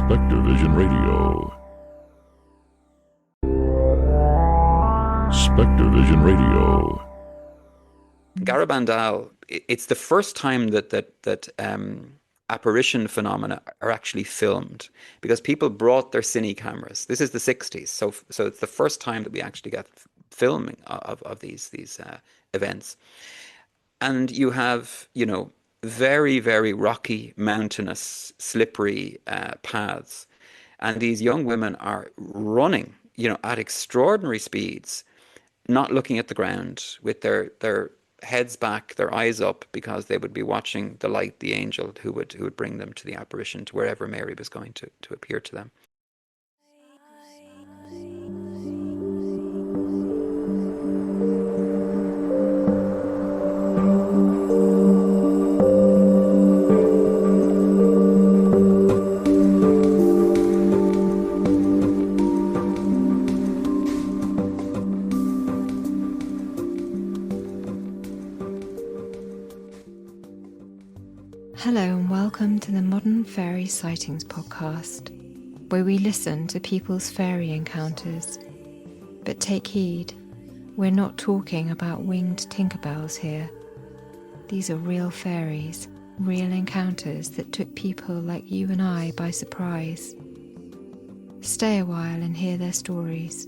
Spectrovision Radio. Spectrovision Radio. Garabandal, it's the first time that apparition phenomena are actually filmed because people brought their cine cameras. This is the 60s, so it's the first time that we actually get filming of these events. And you have, very, very rocky, mountainous, slippery paths. And these young women are running, at extraordinary speeds, not looking at the ground with their heads back, their eyes up, because they would be watching the light, the angel who would bring them to the apparition, to wherever Mary was going to appear to them. Hello and welcome to the Modern Fairy Sightings podcast, where we listen to people's fairy encounters. But take heed, we're not talking about winged Tinkerbells here. These are real fairies, real encounters that took people like you and I by surprise. Stay a while and hear their stories.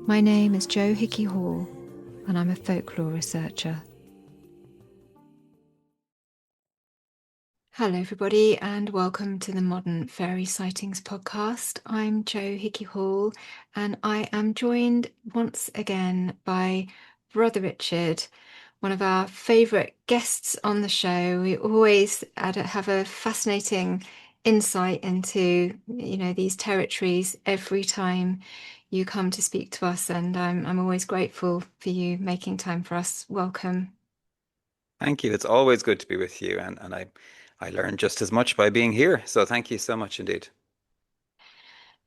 My name is Jo Hickey Hall, and I'm a folklore researcher. Hello everybody and welcome to the Modern Fairy Sightings podcast. I'm Jo Hickey Hall and I am joined once again by Brother Richard, one of our favourite guests on the show. We always have a fascinating insight into these territories every time you come to speak to us, and I'm always grateful for you making time for us. Welcome. Thank you. It's always good to be with you, and I learned just as much by being here. So thank you so much indeed.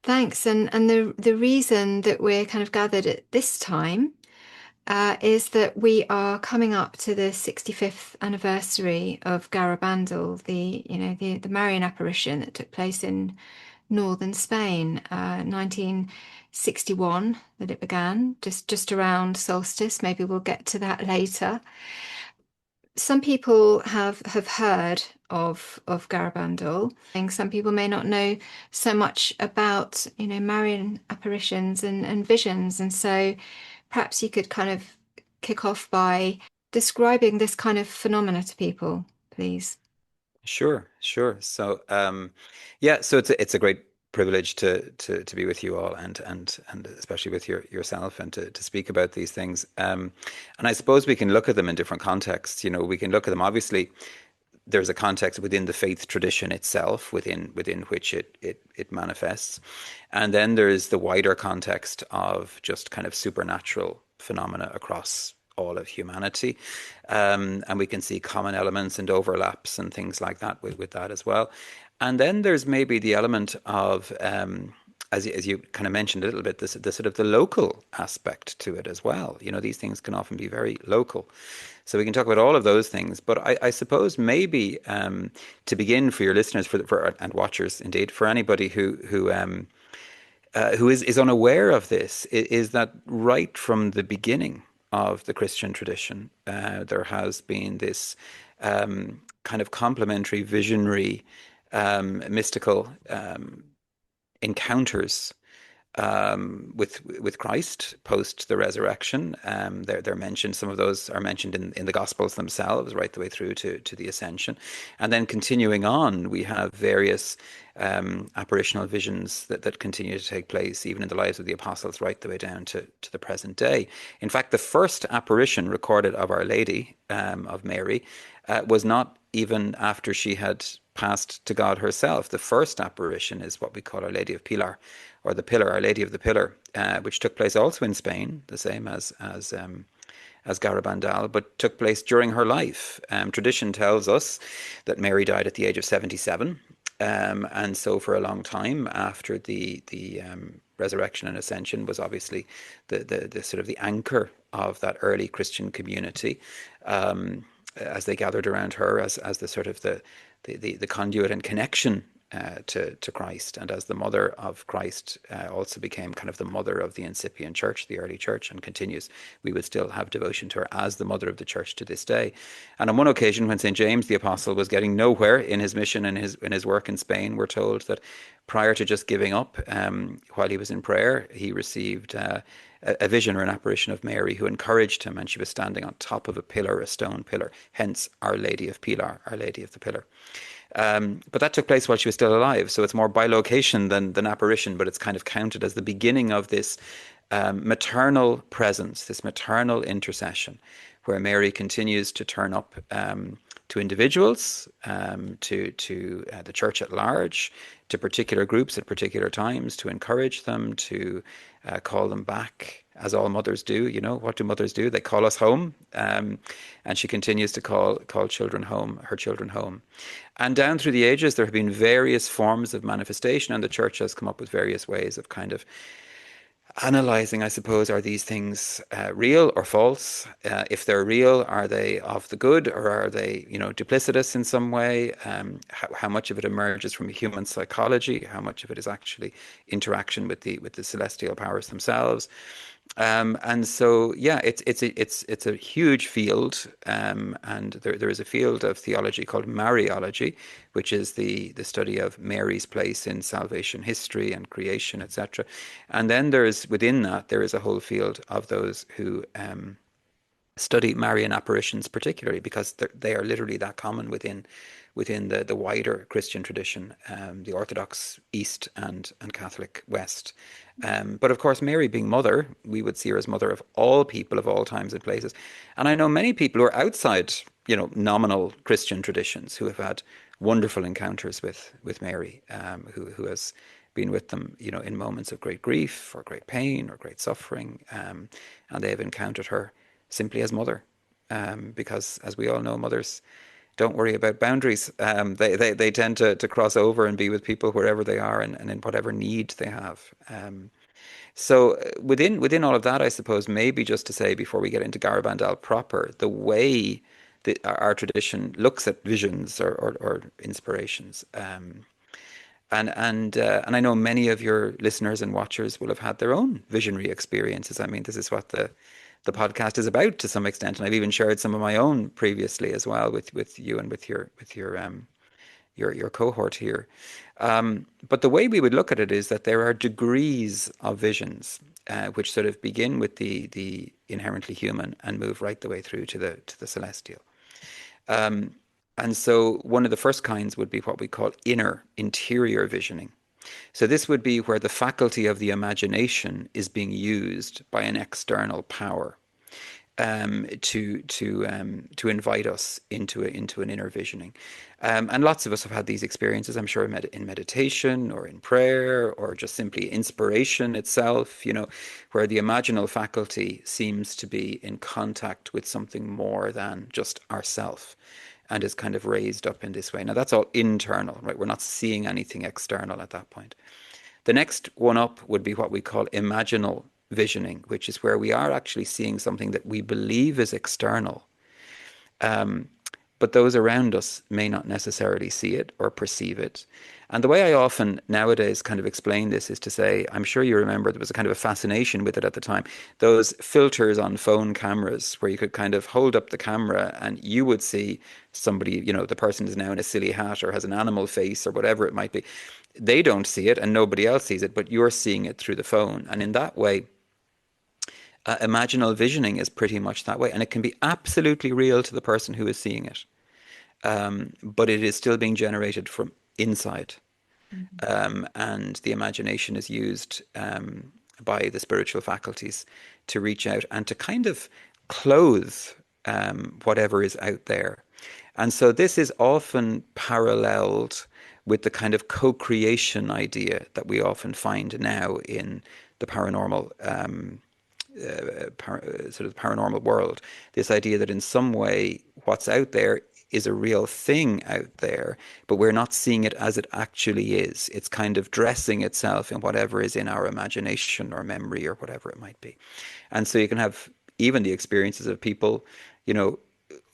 Thanks. And the reason that we're kind of gathered at this time is that we are coming up to the 65th anniversary of Garabandal, the Marian apparition that took place in northern Spain, 1961 that it began, just around solstice. Maybe we'll get to that later. Some people have heard of Garabandal, and some people may not know so much about Marian apparitions and visions, and so perhaps you could kind of kick off by describing this kind of phenomena to people, please. Sure. So so it's a great privilege to be with you all, and especially with yourself, and to speak about these things. And I suppose we can look at them in different contexts. We can look at them, obviously. There's a context within the faith tradition itself, within which it manifests. And then there's the wider context of just kind of supernatural phenomena across all of humanity. And we can see common elements and overlaps and things like that with that as well. And then there's maybe the element of, as you kind of mentioned a little bit, the sort of the local aspect to it as well. These things can often be very local. So we can talk about all of those things. But I suppose maybe to begin, for your listeners and watchers, indeed, for anybody who is unaware of this, is that right from the beginning of the Christian tradition, there has been this kind of complementary, visionary, mystical encounters with Christ post the resurrection. They're mentioned. Some of those are mentioned in the Gospels themselves, right the way through to the Ascension, and then continuing on, we have various apparitional visions that continue to take place even in the lives of the apostles, right the way down to the present day. In fact, the first apparition recorded of Our Lady, of Mary, was not even after she had passed to God herself. The first apparition is what we call Our Lady of Pilar, or the Pillar, Our Lady of the Pillar, which took place also in Spain, the same as Garabandal, but took place during her life. Tradition tells us that Mary died at the age of 77, and so for a long time after the resurrection and ascension was obviously the sort of the anchor of that early Christian community, as they gathered around her as the sort of the conduit and connection to Christ, and as the mother of Christ, also became kind of the mother of the incipient church, the early church, and continues. We would still have devotion to her as the mother of the church to this day. And on one occasion, when St. James the Apostle was getting nowhere in his mission and in his work in Spain, we're told that prior to just giving up, while he was in prayer, he received a vision or an apparition of Mary, who encouraged him, and she was standing on top of a pillar, a stone pillar, hence Our Lady of Pilar, Our Lady of the Pillar. But that took place while she was still alive, so it's more bilocation than apparition, but it's kind of counted as the beginning of this maternal presence, this maternal intercession, where Mary continues to turn up to individuals, to the church at large, to particular groups at particular times, to encourage them, to call them back, as all mothers do. You know, what do mothers do? They call us home, and she continues to call children home, her children home. And down through the ages, there have been various forms of manifestation, and the church has come up with various ways of kind of analyzing, I suppose, are these things real or false? If they're real, are they of the good, or are they, duplicitous in some way? How much of it emerges from human psychology? How much of it is actually interaction with the celestial powers themselves? And so, yeah, it's a huge field, and there is a field of theology called Mariology, which is the study of Mary's place in salvation history and creation, etc. And then within that there is a whole field of those who study Marian apparitions, particularly because they are literally that common within the wider Christian tradition, the Orthodox East and Catholic West. But of course, Mary being mother, we would see her as mother of all people of all times and places. And I know many people who are outside, nominal Christian traditions, who have had wonderful encounters with Mary, who has been with them, in moments of great grief or great pain or great suffering, and they have encountered her simply as mother, because, as we all know, mothers don't worry about boundaries. They tend to cross over and be with people wherever they are, and in whatever need they have. So within all of that, I suppose, maybe just to say, before we get into Garabandal proper, the way that our tradition looks at visions or inspirations. And I know many of your listeners and watchers will have had their own visionary experiences. I mean, this is what the podcast is about to some extent, and I've even shared some of my own previously as well with you and with your cohort here. But the way we would look at it is that there are degrees of visions, which sort of begin with the inherently human and move right the way through to the celestial. And so one of the first kinds would be what we call interior visioning. So this would be where the faculty of the imagination is being used by an external power to invite us into an inner visioning. And lots of us have had these experiences, I'm sure, in meditation or in prayer, or just simply inspiration itself, where the imaginal faculty seems to be in contact with something more than just ourself, and is kind of raised up in this way. Now, that's all internal, right? We're not seeing anything external at that point. The next one up would be what we call imaginal visioning, which is where we are actually seeing something that we believe is external, but those around us may not necessarily see it or perceive it. And the way I often nowadays kind of explain this is to say, I'm sure you remember there was a kind of a fascination with it at the time, those filters on phone cameras where you could kind of hold up the camera and you would see somebody, the person is now in a silly hat or has an animal face or whatever it might be. They don't see it and nobody else sees it, but you're seeing it through the phone. And in that way, imaginal visioning is pretty much that way. And it can be absolutely real to the person who is seeing it. But it is still being generated from inside. And the imagination is used by the spiritual faculties to reach out and to kind of clothe whatever is out there. And so this is often paralleled with the kind of co-creation idea that we often find now in the paranormal sort of paranormal world. This idea that in some way what's out there is a real thing out there, but we're not seeing it as it actually is. It's kind of dressing itself in whatever is in our imagination or memory or whatever it might be. And so you can have even the experiences of people,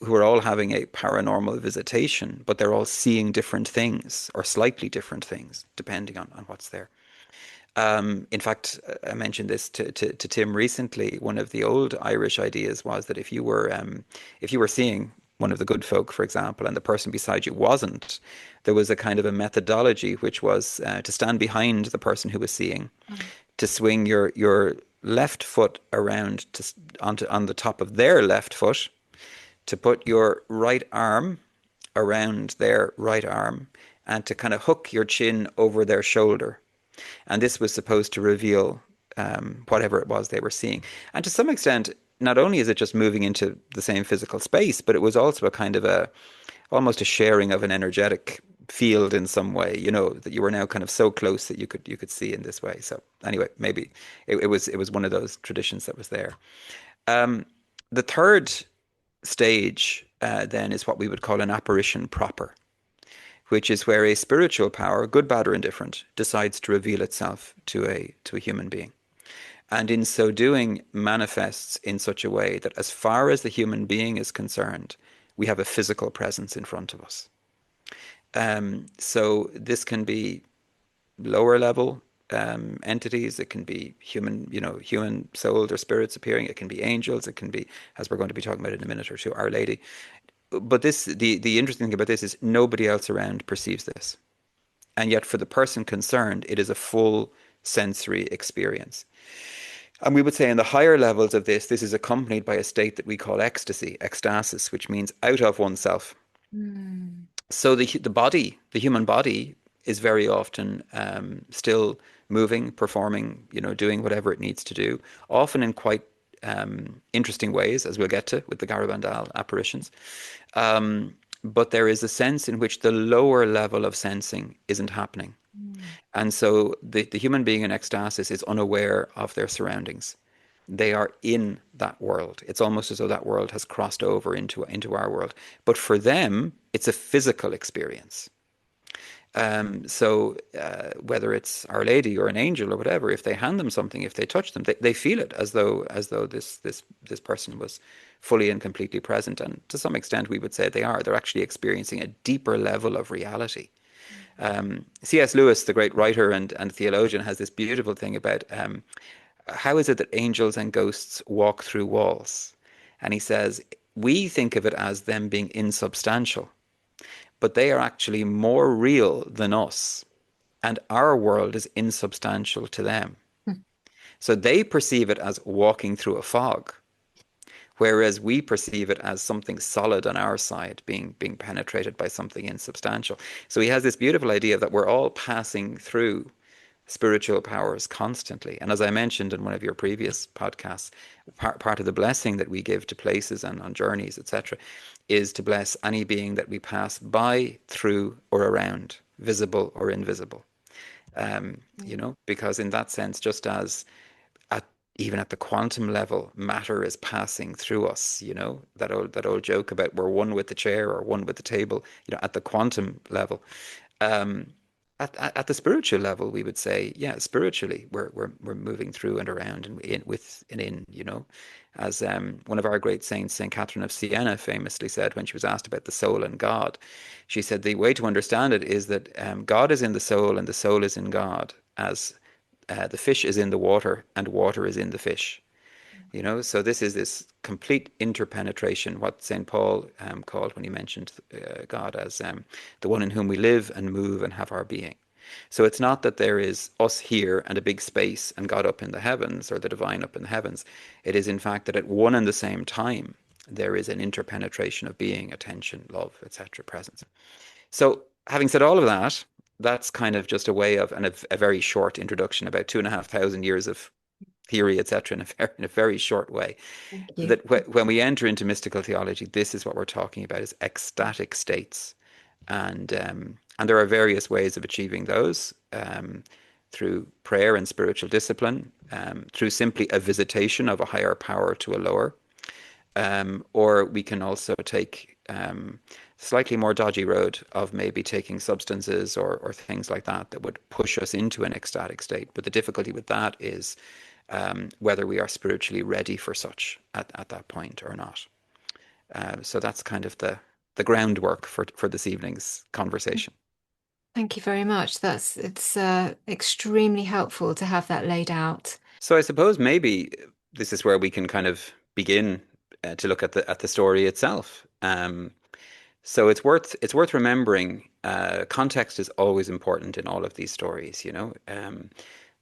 who are all having a paranormal visitation, but they're all seeing different things or slightly different things, depending on what's there. In fact, I mentioned this to Tim recently. One of the old Irish ideas was that if you were seeing one of the good folk, for example, and the person beside you wasn't, there was a kind of a methodology which was to stand behind the person who was seeing, to swing your left foot around onto on the top of their left foot, to put your right arm around their right arm, and to kind of hook your chin over their shoulder. And this was supposed to reveal whatever it was they were seeing. And to some extent, not only is it just moving into the same physical space, but it was also a kind of almost a sharing of an energetic field in some way, that you were now kind of so close that you could see in this way. So anyway, maybe it was one of those traditions that was there. The third stage then is what we would call an apparition proper, which is where a spiritual power, good, bad, or indifferent, decides to reveal itself to a human being. And in so doing, manifests in such a way that as far as the human being is concerned, we have a physical presence in front of us. So this can be lower level entities. It can be human souls or spirits appearing. It can be angels. It can be, as we're going to be talking about in a minute or two, Our Lady. But the interesting thing about this is nobody else around perceives this. And yet for the person concerned, it is a full sensory experience. And we would say in the higher levels of this is accompanied by a state that we call ecstasy, ecstasis, which means out of oneself. So the human body is very often still moving, performing, doing whatever it needs to do, often in quite interesting ways, as we'll get to with the Garabandal apparitions. But there is a sense in which the lower level of sensing isn't happening. And so the human being in ecstasis is unaware of their surroundings. They are in that world. It's almost as though that world has crossed over into our world. But for them, it's a physical experience. So whether it's Our Lady or an angel or whatever, if they hand them something, if they touch them, they feel it as though this person was fully and completely present. And to some extent, we would say they're actually experiencing a deeper level of reality. C.S. Lewis, the great writer and theologian, has this beautiful thing about how is it that angels and ghosts walk through walls? And he says, we think of it as them being insubstantial, but they are actually more real than us. And our world is insubstantial to them. So they perceive it as walking through a fog, whereas we perceive it as something solid on our side, being penetrated by something insubstantial. So he has this beautiful idea that we're all passing through spiritual powers constantly. And as I mentioned in one of your previous podcasts, part of the blessing that we give to places and on journeys, etc., is to bless any being that we pass by, through, or around, visible or invisible. Because in that sense, just as even at the quantum level, matter is passing through us, that old joke about we're one with the chair or one with the table, at the quantum level. At the spiritual level, we would say, yeah, spiritually, we're moving through and around and in, as one of our great saints, Saint Catherine of Siena, famously said when she was asked about the soul and God. She said the way to understand it is that God is in the soul and the soul is in God, as the fish is in the water and water is in the fish. So this is this complete interpenetration, what St. Paul called when he mentioned God as the one in whom we live and move and have our being. So it's not that there is us here and a big space and God up in the heavens or the divine up in the heavens. It is in fact that at one and the same time, there is an interpenetration of being, attention, love, etc., presence. So having said all of that, that's kind of just a way of, and a very short introduction, about 2,500 years of theory, etc., in a very short way. That when we enter into mystical theology, this is what we're talking about, is ecstatic states. And there are various ways of achieving those, through prayer and spiritual discipline, through simply a visitation of a higher power to a lower, or we can also take slightly more dodgy road of maybe taking substances or things like that would push us into an ecstatic state. But the difficulty with that is whether we are spiritually ready for such at that point or not. So that's kind of the groundwork for this evening's conversation. Thank you very much. It's extremely helpful to have that laid out. So I suppose maybe this is where we can kind of begin to look at the story itself. So it's worth remembering. Context is always important in all of these stories.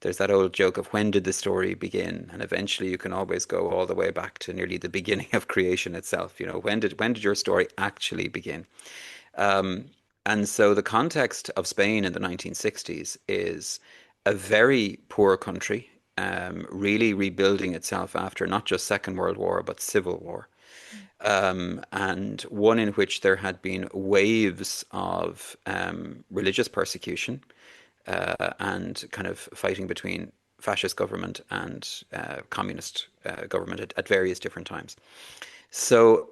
There's that old joke of when did the story begin, and eventually you can always go all the way back to nearly the beginning of creation itself. When did your story actually begin? Um, and so the context of Spain in the 1960s is a very poor country, really rebuilding itself after not just Second World War, but Civil War. And one in which there had been waves of religious persecution and kind of fighting between fascist government and communist government at various different times. So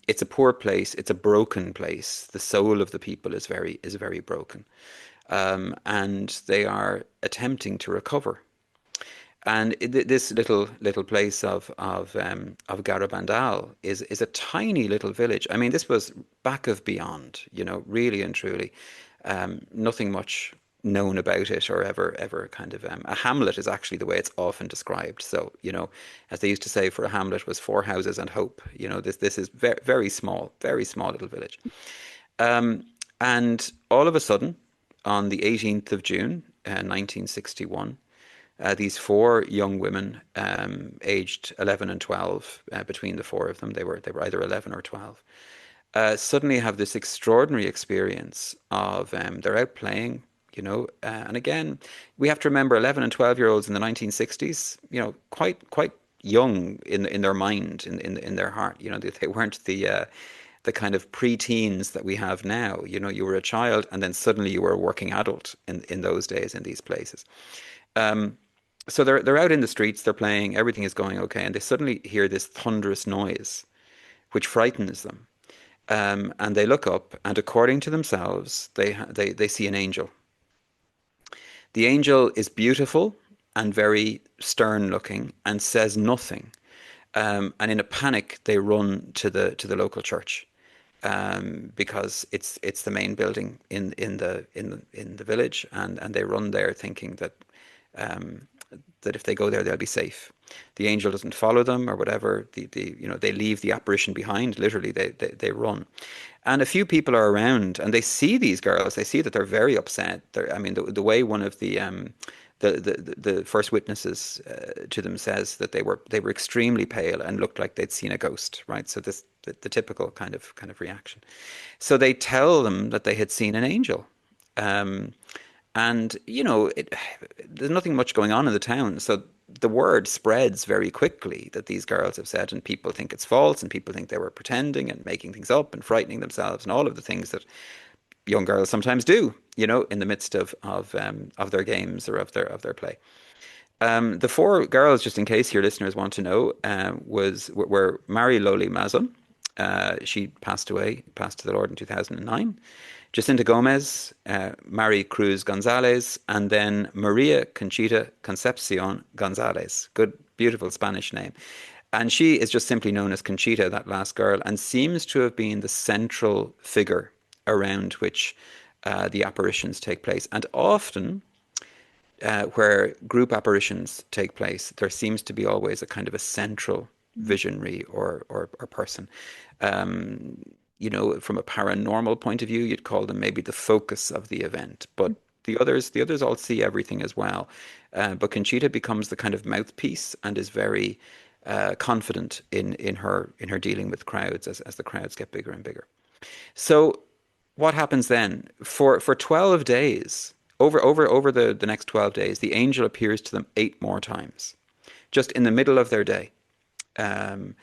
it's a poor place. It's a broken place. The soul of the people is very broken, and they are attempting to recover. And this little place of Garabandal is a tiny little village. I mean, this was back of beyond, really and truly. Nothing much known about it or ever kind of a hamlet is actually the way it's often described. So, as they used to say, for a hamlet was four houses and hope. This is very small little village. Um, and all of a sudden, on the 18th of June, 1961. These four young women, aged 11 and 12, between the four of them, they were either 11 or 12, suddenly have this extraordinary experience of they're out playing, and again, we have to remember 11 and 12-year-olds in the 1960s, quite young in their mind, in their heart. They weren't the kind of pre-teens that we have now. You were a child, and then suddenly you were a working adult in those days in these places. Um, so they're out in the streets, they're playing, everything is going okay, and they suddenly hear this thunderous noise, which frightens them. And they look up, and according to themselves, they see an angel. The angel is beautiful and very stern looking and says nothing. And in a panic, they run to the local church, because it's the main building in the village, and they run there thinking um, that if they go there, they'll be safe. The angel doesn't follow them or whatever. They leave the apparition behind. Literally, they run. And a few people are around, and they see these girls. They see that they're very upset. I mean, the way one of the first witnesses to them says that they were extremely pale and looked like they'd seen a ghost, right? So the typical kind of reaction. So they tell them that they had seen an angel. Um, and there's nothing much going on in the town, so the word spreads very quickly that these girls have said, and people think it's false, and people think they were pretending and making things up and frightening themselves, and all of the things that young girls sometimes do, in the midst of their games or of their play. The four girls, just in case your listeners want to know, were Mary Loli Mazon. She passed to the Lord in 2009. Jacinta Gomez, Mary Cruz Gonzalez, and then Maria Conchita Concepcion Gonzalez. Good, beautiful Spanish name. And she is just simply known as Conchita, that last girl, and seems to have been the central figure around which the apparitions take place. And often, where group apparitions take place, there seems to be always a kind of a central visionary or person. Um, from a paranormal point of view, you'd call them maybe the focus of the event, but the others all see everything as well. But Conchita becomes the kind of mouthpiece and is very confident in her dealing with crowds as the crowds get bigger and bigger. So what happens then? For 12 days, over the next 12 days, the angel appears to them 8 more times, just in the middle of their day. Um,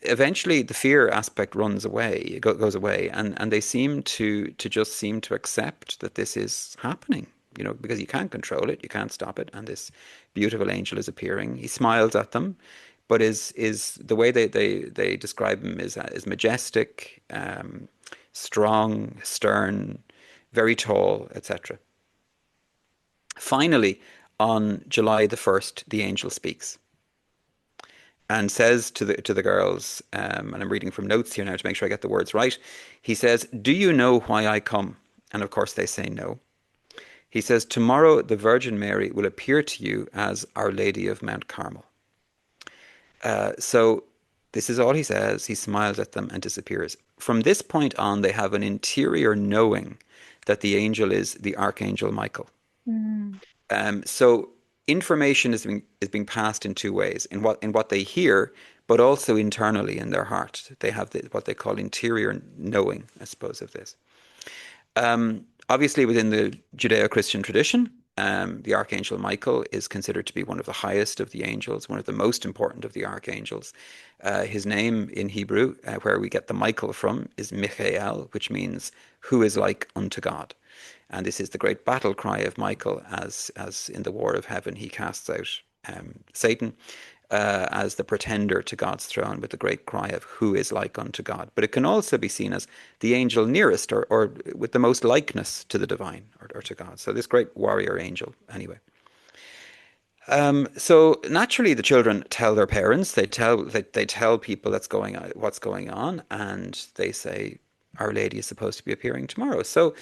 Eventually the fear aspect runs away, goes away, and they seem to accept that this is happening, because you can't control it, you can't stop it, and this beautiful angel is appearing. He smiles at them, but is the way they describe him is majestic, strong, stern, very tall, etc. Finally, on July the 1st, the angel speaks. and says to the girls, and I'm reading from notes here now to make sure I get the words right. He says, "Do you know why I come?" And of course they say no. He says, "Tomorrow the Virgin Mary will appear to you as Our Lady of Mount Carmel." So this is all he says. He smiles at them and disappears. From this point on, they have an interior knowing that the angel is the Archangel Michael. So information is being passed in two ways: in what they hear, but also internally in their heart. They have what they call interior knowing, I suppose, of this. Obviously, within the Judeo-Christian tradition, the Archangel Michael is considered to be one of the highest of the angels, one of the most important of the archangels. His name in Hebrew, where we get the Michael from, is Michael, which means "who is like unto God." And this is the great battle cry of Michael, as in the War of Heaven he casts out Satan as the pretender to God's throne with the great cry of "who is like unto God." But it can also be seen as the angel nearest or with the most likeness to the divine or to God. So this great warrior angel, anyway. So naturally, the children tell their parents. They tell people what's going on, and they say, "Our Lady is supposed to be appearing tomorrow." So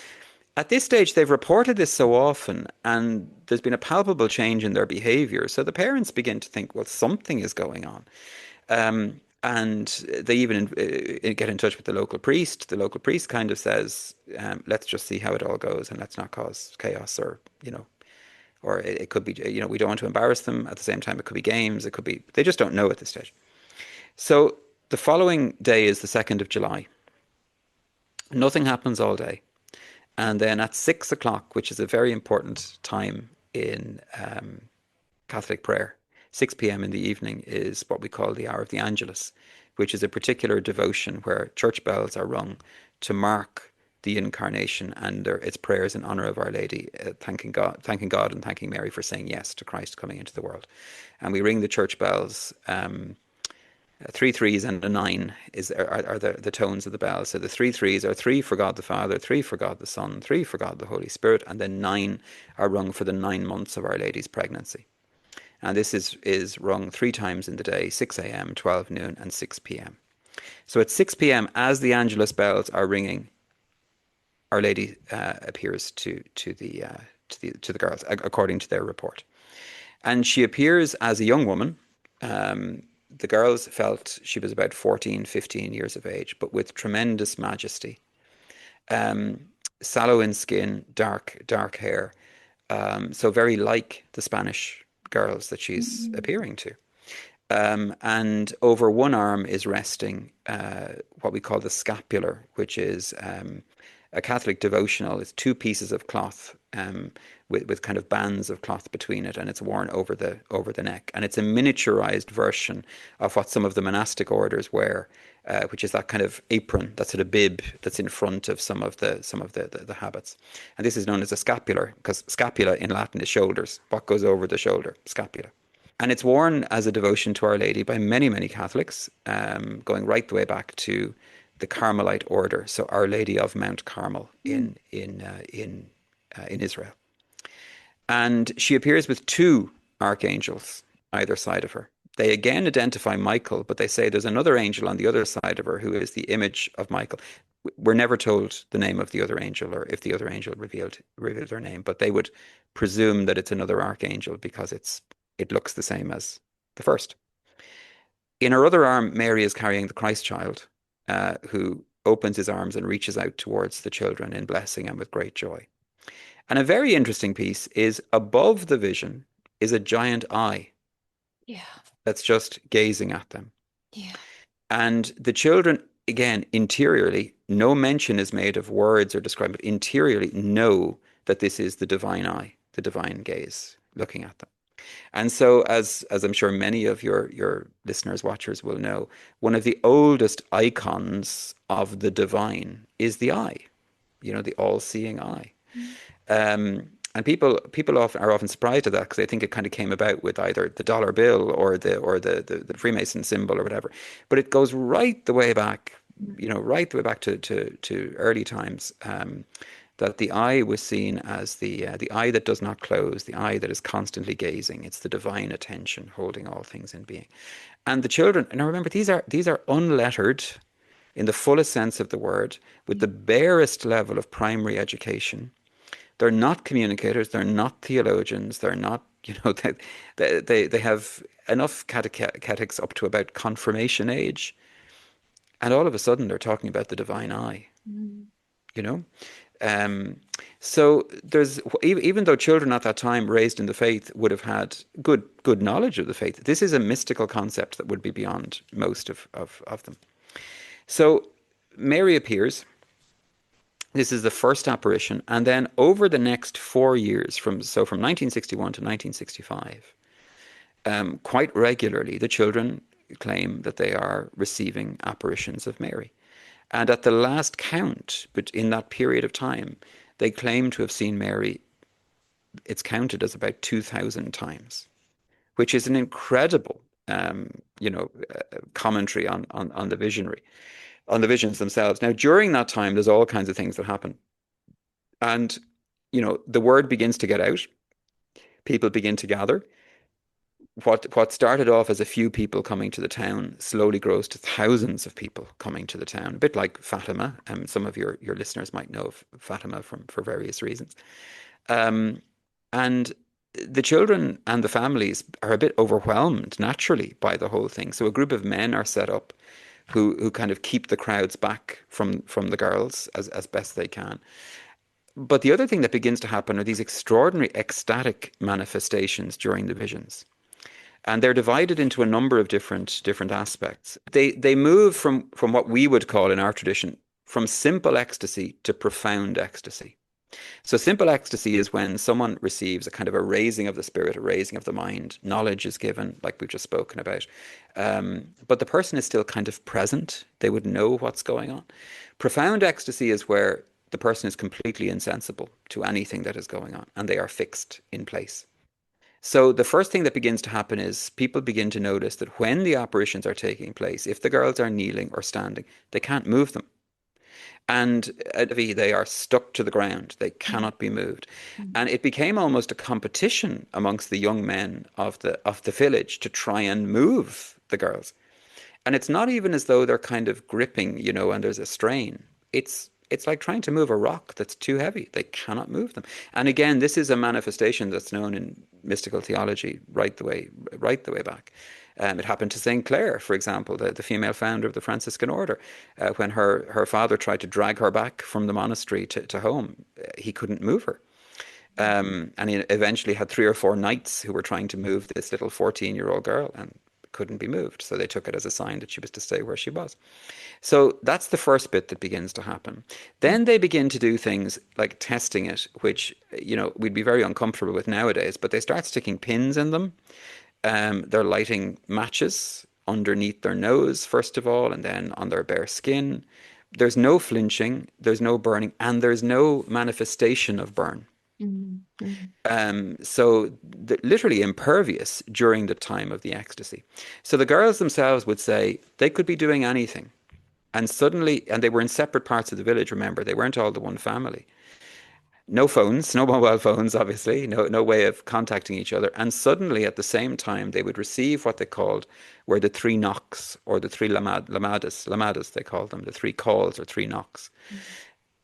at this stage, they've reported this so often, and there's been a palpable change in their behavior. So the parents begin to think, well, something is going on. And they even get in touch with the local priest. The local priest kind of says, let's just see how it all goes, and let's not cause chaos, or it could be, we don't want to embarrass them. At the same time, it could be games. It could be, they just don't know at this stage. So the following day is the 2nd of July. Nothing happens all day. And then at 6 o'clock, which is a very important time in Catholic prayer, 6 p.m. in the evening is what we call the hour of the Angelus, which is a particular devotion where church bells are rung to mark the incarnation and its prayers in honor of Our Lady, thanking God and thanking Mary for saying yes to Christ coming into the world. And we ring the church bells. 3 threes and a 9 are the tones of the bell. So the 3 threes are 3 for God the Father, 3 for God the Son, 3 for God the Holy Spirit, and then 9 are rung for the 9 months of Our Lady's pregnancy. And this is rung 3 times in the day: 6 a.m., 12 noon, and 6 p.m. So at 6 p.m., as the Angelus bells are ringing, Our Lady appears to the girls, according to their report, and she appears as a young woman. The girls felt she was about 14, 15 years of age, but with tremendous majesty. Sallow in skin, dark hair. So very like the Spanish girls that she's appearing to. And over one arm is resting what we call the scapular, which is a Catholic devotional. It's 2 pieces of cloth with kind of bands of cloth between it, and it's worn over the neck. And it's a miniaturized version of what some of the monastic orders wear, which is that kind of apron, that sort of bib that's in front of some of the habits. And this is known as a scapular, because scapula in Latin is shoulders. What goes over the shoulder? Scapula. And it's worn as a devotion to Our Lady by many, many Catholics, going right the way back to the Carmelite order. So Our Lady of Mount Carmel in Israel. And she appears with 2 archangels either side of her. They again identify Michael, but they say there's another angel on the other side of her who is the image of Michael. We're never told the name of the other angel, or if the other angel revealed her name, but they would presume that it's another archangel because it looks the same as the first. In her other arm, Mary is carrying the Christ child, who opens his arms and reaches out towards the children in blessing and with great joy. And a very interesting piece is above the vision is a giant eye. Yeah. That's just gazing at them. Yeah. And the children, again, interiorly, no mention is made of words or described, but interiorly know that this is the divine eye, the divine gaze looking at them. And so, as I'm sure many of your listeners, watchers will know, one of the oldest icons of the divine is the eye, the all-seeing eye. And people are often surprised at that, because they think it kind of came about with either the dollar bill or the Freemason symbol or whatever. But it goes right the way back, right the way back to early times. that the eye was seen as the eye that does not close, the eye that is constantly gazing. It's the divine attention holding all things in being. And the children, now remember, these are unlettered in the fullest sense of the word, with the barest level of primary education. They're not communicators, they're not theologians, they're not, they have enough catechetics up to about confirmation age. And all of a sudden they're talking about the divine eye, you know? So there's, even though children at that time raised in the faith would have had good knowledge of the faith, this is a mystical concept that would be beyond most of them. So Mary appears. This is the first apparition, and then over the next 4 years, from 1961 to 1965, quite regularly the children claim that they are receiving apparitions of Mary. And at the last count, but in that period of time, they claim to have seen Mary. It's counted as about 2,000 times, which is an incredible, commentary on the visionary, on the visions themselves. Now, during that time, there's all kinds of things that happen. And, the word begins to get out. People begin to gather. What started off as a few people coming to the town slowly grows to thousands of people coming to the town, a bit like Fatima. Some of your listeners might know of Fatima for various reasons. And the children and the families are a bit overwhelmed naturally by the whole thing. So a group of men are set up who kind of keep the crowds back from the girls as best they can. But the other thing that begins to happen are these extraordinary ecstatic manifestations during the visions. And they're divided into a number of different aspects. They move from what we would call in our tradition, from simple ecstasy to profound ecstasy. So simple ecstasy is when someone receives a kind of a raising of the spirit, a raising of the mind. Knowledge is given, like we've just spoken about. But the person is still kind of present. They would know what's going on. Profound ecstasy is where the person is completely insensible to anything that is going on, and they are fixed in place. So the first thing that begins to happen is people begin to notice that when the apparitions are taking place, if the girls are kneeling or standing, they can't move them. And they are stuck to the ground. They cannot be moved. And it became almost a competition amongst the young men of the village to try and move the girls. And it's not even as though they're kind of gripping, and there's a strain. It's like trying to move a rock that's too heavy. They cannot move them. And again, this is a manifestation that's known in mystical theology right the way back. It happened to St. Clare, for example, the female founder of the Franciscan order. When her father tried to drag her back from the monastery to home, he couldn't move her. And he eventually had 3 or 4 knights who were trying to move this little 14-year-old girl and couldn't be moved. So they took it as a sign that she was to stay where she was. So that's the first bit that begins to happen. Then they begin to do things like testing it, which, we'd be very uncomfortable with nowadays, but they start sticking pins in them. They're lighting matches underneath their nose, first of all, and then on their bare skin. There's no flinching, there's no burning, and there's no manifestation of burn. So literally impervious during the time of the ecstasy. So the girls themselves would say they could be doing anything. And suddenly, and they were in separate parts of the village, remember, they weren't all the one family. No phones, no mobile phones, obviously, no way of contacting each other. And suddenly, at the same time, they would receive what they called were the 3 knocks, or the 3 lamadas, they called them, the 3 calls or 3 knocks.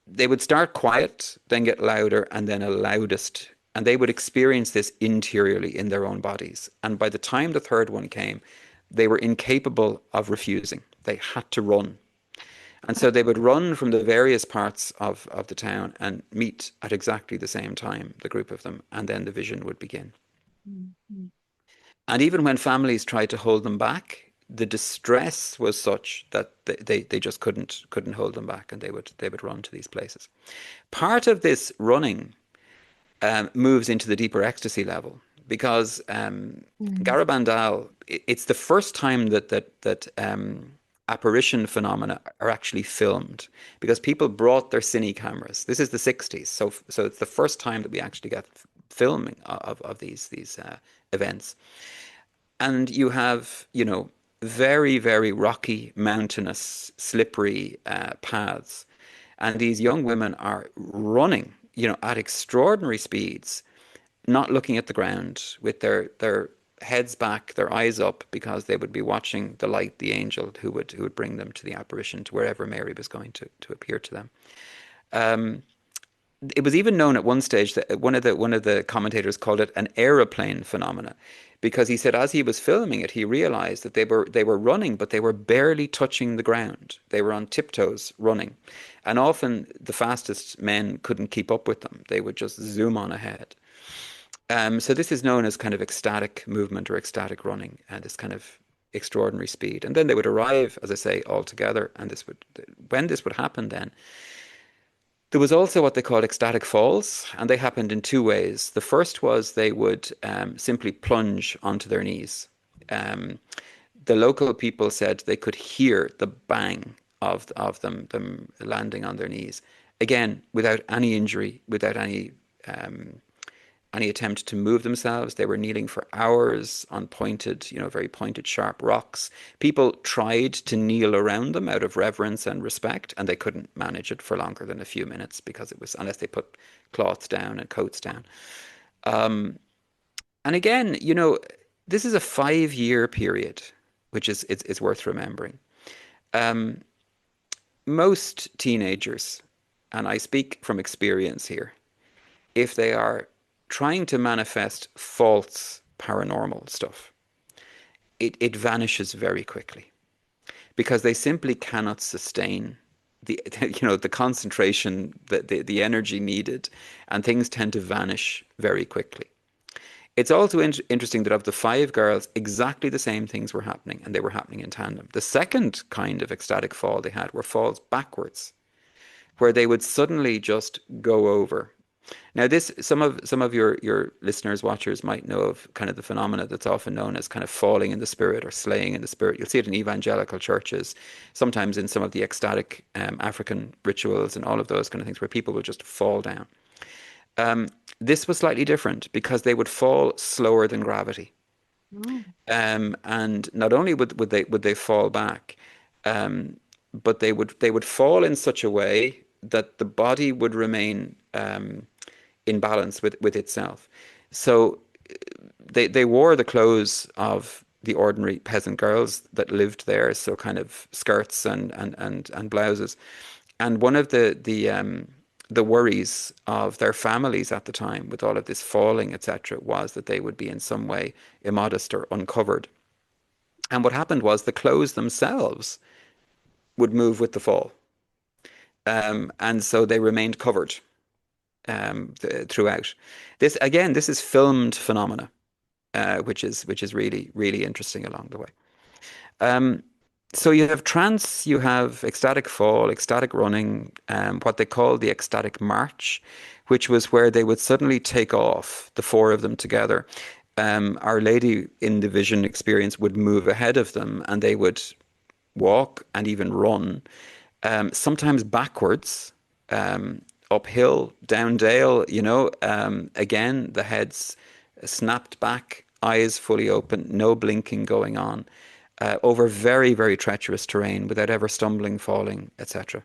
They would start quiet, then get louder, and then a loudest. And they would experience this interiorly in their own bodies. And by the time the 3rd one came, they were incapable of refusing. They had to run. And so they would run from the various parts of the town and meet at exactly the same time, the group of them, and then the vision would begin. And even when families tried to hold them back, the distress was such that they just couldn't hold them back, and they would run to these places. Part of this running moves into the deeper ecstasy level, because Garabandal, it's the first time that apparition phenomena are actually filmed, because people brought their cine cameras. This is the 60s, so it's the first time that we actually get filming of these events. And you have, very, very rocky, mountainous, slippery paths. And these young women are running, at extraordinary speeds, not looking at the ground, with their heads back, their eyes up, because they would be watching the light, the angel who would bring them to the apparition, to wherever Mary was going to appear to them. Um, it was even known at one stage that one of the commentators called it an aeroplane phenomena, because he said as he was filming it, he realized that they were running, but they were barely touching the ground. They were on tiptoes running, and often the fastest men couldn't keep up with them. They would just zoom on ahead. So this is known as kind of ecstatic movement or ecstatic running, and this kind of extraordinary speed. And then they would arrive, as I say, all together. And when this would happen, then there was also what they called ecstatic falls, and they happened in two ways. The first was they would simply plunge onto their knees. Um, the local people said they could hear the bang of them landing on their knees. Again, without any injury, without any attempt to move themselves. They were kneeling for hours on pointed, very pointed, sharp rocks. People tried to kneel around them out of reverence and respect, and they couldn't manage it for longer than a few minutes, because it was, unless they put cloths down and coats down. And again, this is a 5-year period, which is it's worth remembering. Most teenagers, and I speak from experience here, if they are trying to manifest false paranormal stuff, it vanishes very quickly, because they simply cannot sustain the the concentration, the energy needed, and things tend to vanish very quickly. It's also interesting that of the 5 girls, exactly the same things were happening, and they were happening in tandem. The second kind of ecstatic fall they had were falls backwards, where they would suddenly just go over. Now, this some of your listeners, watchers might know of kind of the phenomena that's often known as kind of falling in the spirit or slaying in the spirit. You'll see it in evangelical churches, sometimes in some of the ecstatic African rituals and all of those kind of things, where people will just fall down. This was slightly different, because they would fall slower than gravity, and not only would they fall back, but they would fall in such a way that the body would remain in balance with itself. So they wore the clothes of the ordinary peasant girls that lived there, so kind of skirts and blouses. And one of the worries of their families at the time, with all of this falling, etc., was that they would be in some way immodest or uncovered. And what happened was the clothes themselves would move with the fall. And so they remained covered throughout. This is filmed phenomena, which is really, really interesting along the way. So you have trance, you have ecstatic fall, ecstatic running, what they call the ecstatic march, which was where they would suddenly take off, the 4 of them together. Our Lady in the vision experience would move ahead of them, and they would walk and even run, sometimes backwards, uphill, down dale, again, the heads snapped back, eyes fully open, no blinking going on, over very, very treacherous terrain without ever stumbling, falling, etc.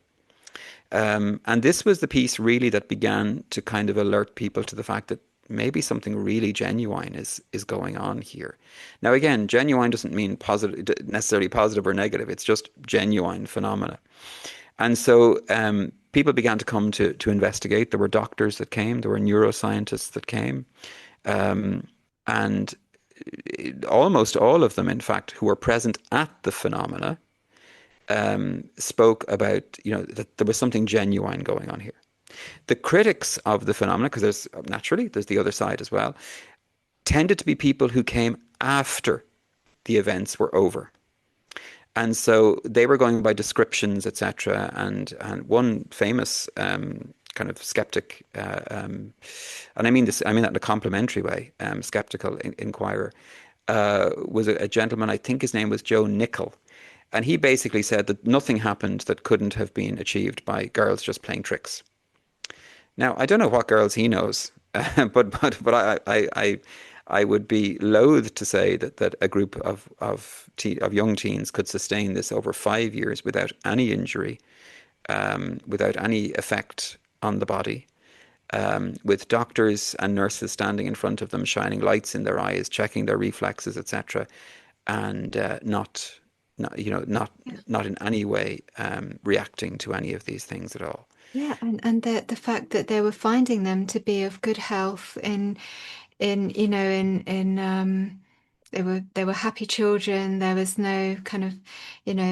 And this was the piece really that began to kind of alert people to the fact that maybe something really genuine is going on here. Now, again, genuine doesn't mean necessarily positive or negative. It's just genuine phenomena. And so people began to come to investigate. There were doctors that came. There were neuroscientists that came. And almost all of them, in fact, who were present at the phenomena, spoke about, that there was something genuine going on here. The critics of the phenomena, because there's the other side as well, tended to be people who came after the events were over. And so they were going by descriptions, etc. And one famous kind of skeptic, and I mean that in a complimentary way, skeptical inquirer, was a gentleman, I think his name was Joe Nickel. And he basically said that nothing happened that couldn't have been achieved by girls just playing tricks. Now, I don't know what girls he knows, but I would be loath to say that a group of young teens could sustain this over 5 years without any injury, without any effect on the body, with doctors and nurses standing in front of them, shining lights in their eyes, checking their reflexes, etc., and not in any way reacting to any of these things at all. Yeah, and the fact that they were finding them to be of good health in they were happy children. There was no kind of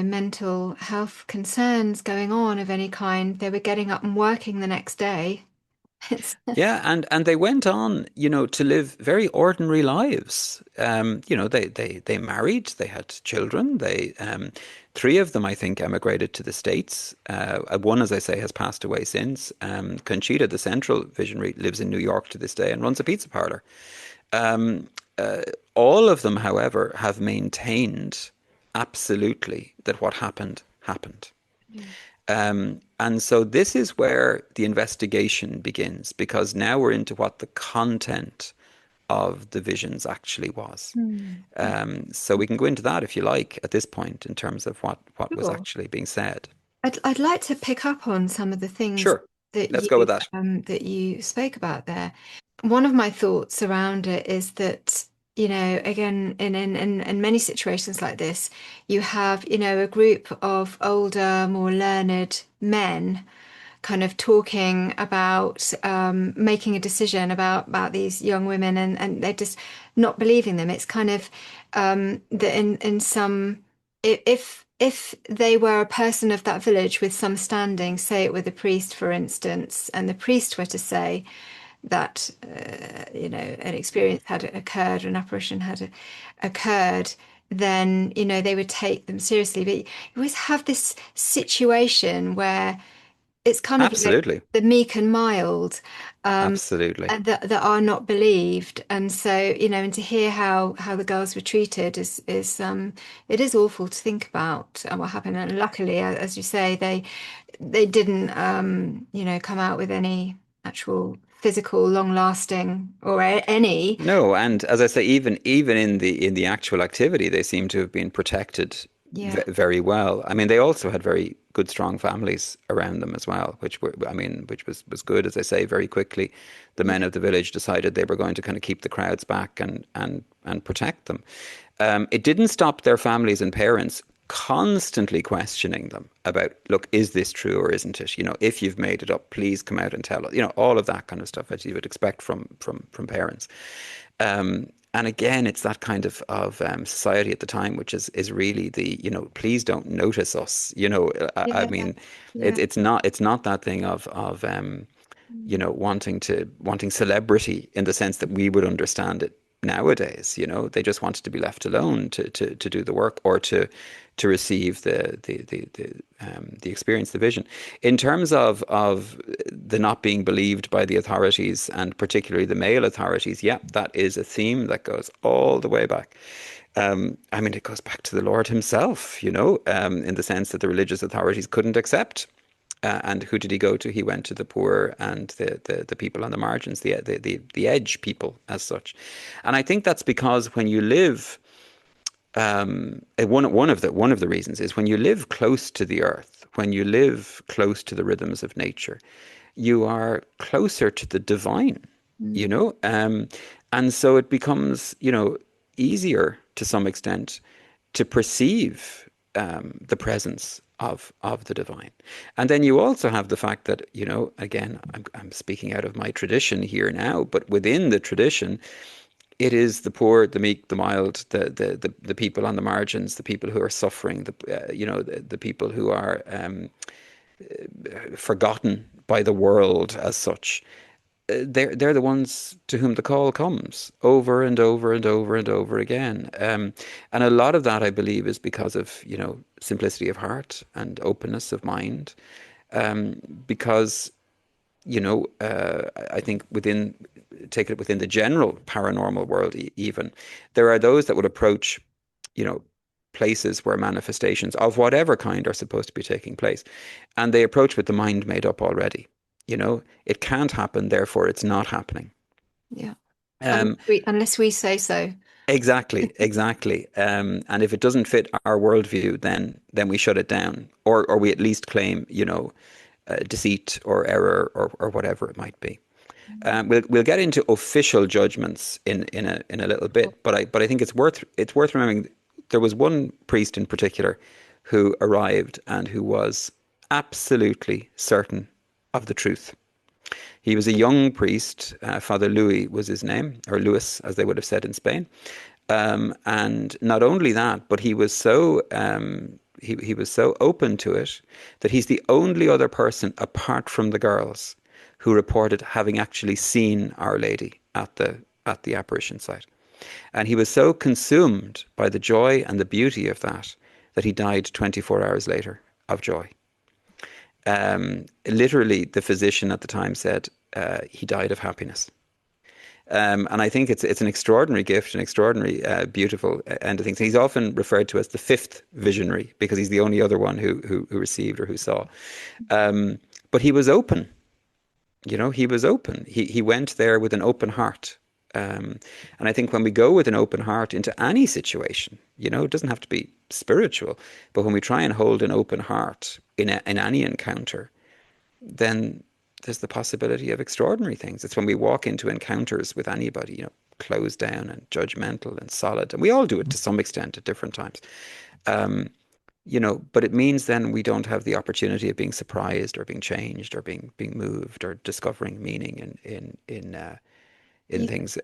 mental health concerns going on of any kind. They were getting up and working the next day. It's Yeah, and they went on, to live very ordinary lives. They married, they had children. They three of them, I think, emigrated to the States. One, as I say, has passed away since. Conchita, the central visionary, lives in New York to this day and runs a pizza parlor. Um, all of them, however, have maintained absolutely that what happened happened. And so this is where the investigation begins, because now we're into what the content of the visions actually was. So we can go into that if you like at this point in terms of what was sure. actually being said. I'd like to pick up on some of the things Sure, that let's go with that. that you spoke about there. One of my thoughts around it is that, again, in many situations like this, you have, a group of older, more learned men kind of talking about making a decision about these young women, and they're just not believing them. It's kind of that in some, if they were a person of that village with some standing, say it with a priest, for instance, and the priest were to say that an experience had occurred, an apparition had occurred, then they would take them seriously. But you always have this situation where it's kind of like Absolutely. the meek and mild, Absolutely. and that are not believed. And so, and to hear how the girls were treated is it is awful to think about what happened. And luckily, as you say, they didn't come out with any actual physical, long-lasting or any. No, and as I say, even in the actual activity, they seem to have been protected Yeah, very well. I mean, they also had very good, strong families around them as well, which was good. As I say, very quickly, the men yeah, of the village decided they were going to kind of keep the crowds back and protect them. It didn't stop their families and parents constantly questioning them about, look, is this true or isn't it? If you've made it up, please come out and tell us. All of that kind of stuff that you would expect from parents. And again, it's that kind of society at the time, which is really the, please don't notice us. I yeah, mean, yeah. it's not that thing of wanting celebrity in the sense that we would understand it nowadays. They just wanted to be left alone to do the work, or to receive the experience, the vision. In terms of the not being believed by the authorities, and particularly the male authorities, yeah, that is a theme that goes all the way back. I mean, it goes back to the Lord himself, in the sense that the religious authorities couldn't accept. And who did he go to? He went to the poor and the people on the margins, the edge people as such. And I think that's because when you live, one of the reasons is when you live close to the earth, when you live close to the rhythms of nature, you are closer to the divine, you Mm. know, um, and so it becomes, easier to some extent to perceive the presence of the divine. And then you also have the fact that, again, I'm speaking out of my tradition here now, but within the tradition, it is the poor, the meek, the mild, the people on the margins, the people who are suffering, the people who are forgotten by the world as such. They're the ones to whom the call comes over and over and over and over again. And a lot of that, I believe, is because of, simplicity of heart and openness of mind. Because I think take it within the general paranormal world, even, there are those that would approach, you know, places where manifestations of whatever kind are supposed to be taking place, and they approach with the mind made up already. It can't happen, therefore it's not happening. Yeah. Um, Unless we say so. Exactly, exactly. And if it doesn't fit our worldview, then we shut it down, or we at least claim, deceit or error or whatever it might be. We'll get into official judgments in a little bit, but I think it's worth remembering there was one priest in particular who arrived and who was absolutely certain of the truth. He was a young priest. Father Louis was his name, or Louis, as they would have said in Spain. And not only that, but he was so open to it that he's the only other person apart from the girls who reported having actually seen Our Lady at the apparition site. And he was so consumed by the joy and the beauty of that he died 24 hours later of joy. Literally, the physician at the time said he died of happiness. And I think it's an extraordinary gift, an extraordinary, beautiful end of things. He's often referred to as the fifth visionary because he's the only other one who received or who saw. But he was open. He was open. He went there with an open heart. And I think when we go with an open heart into any situation, it doesn't have to be spiritual, but when we try and hold an open heart in any encounter, then there's the possibility of extraordinary things. It's when we walk into encounters with anybody, closed down and judgmental and solid, and we all do it to some extent at different times. But it means then we don't have the opportunity of being surprised or being changed or being moved or discovering meaning in things,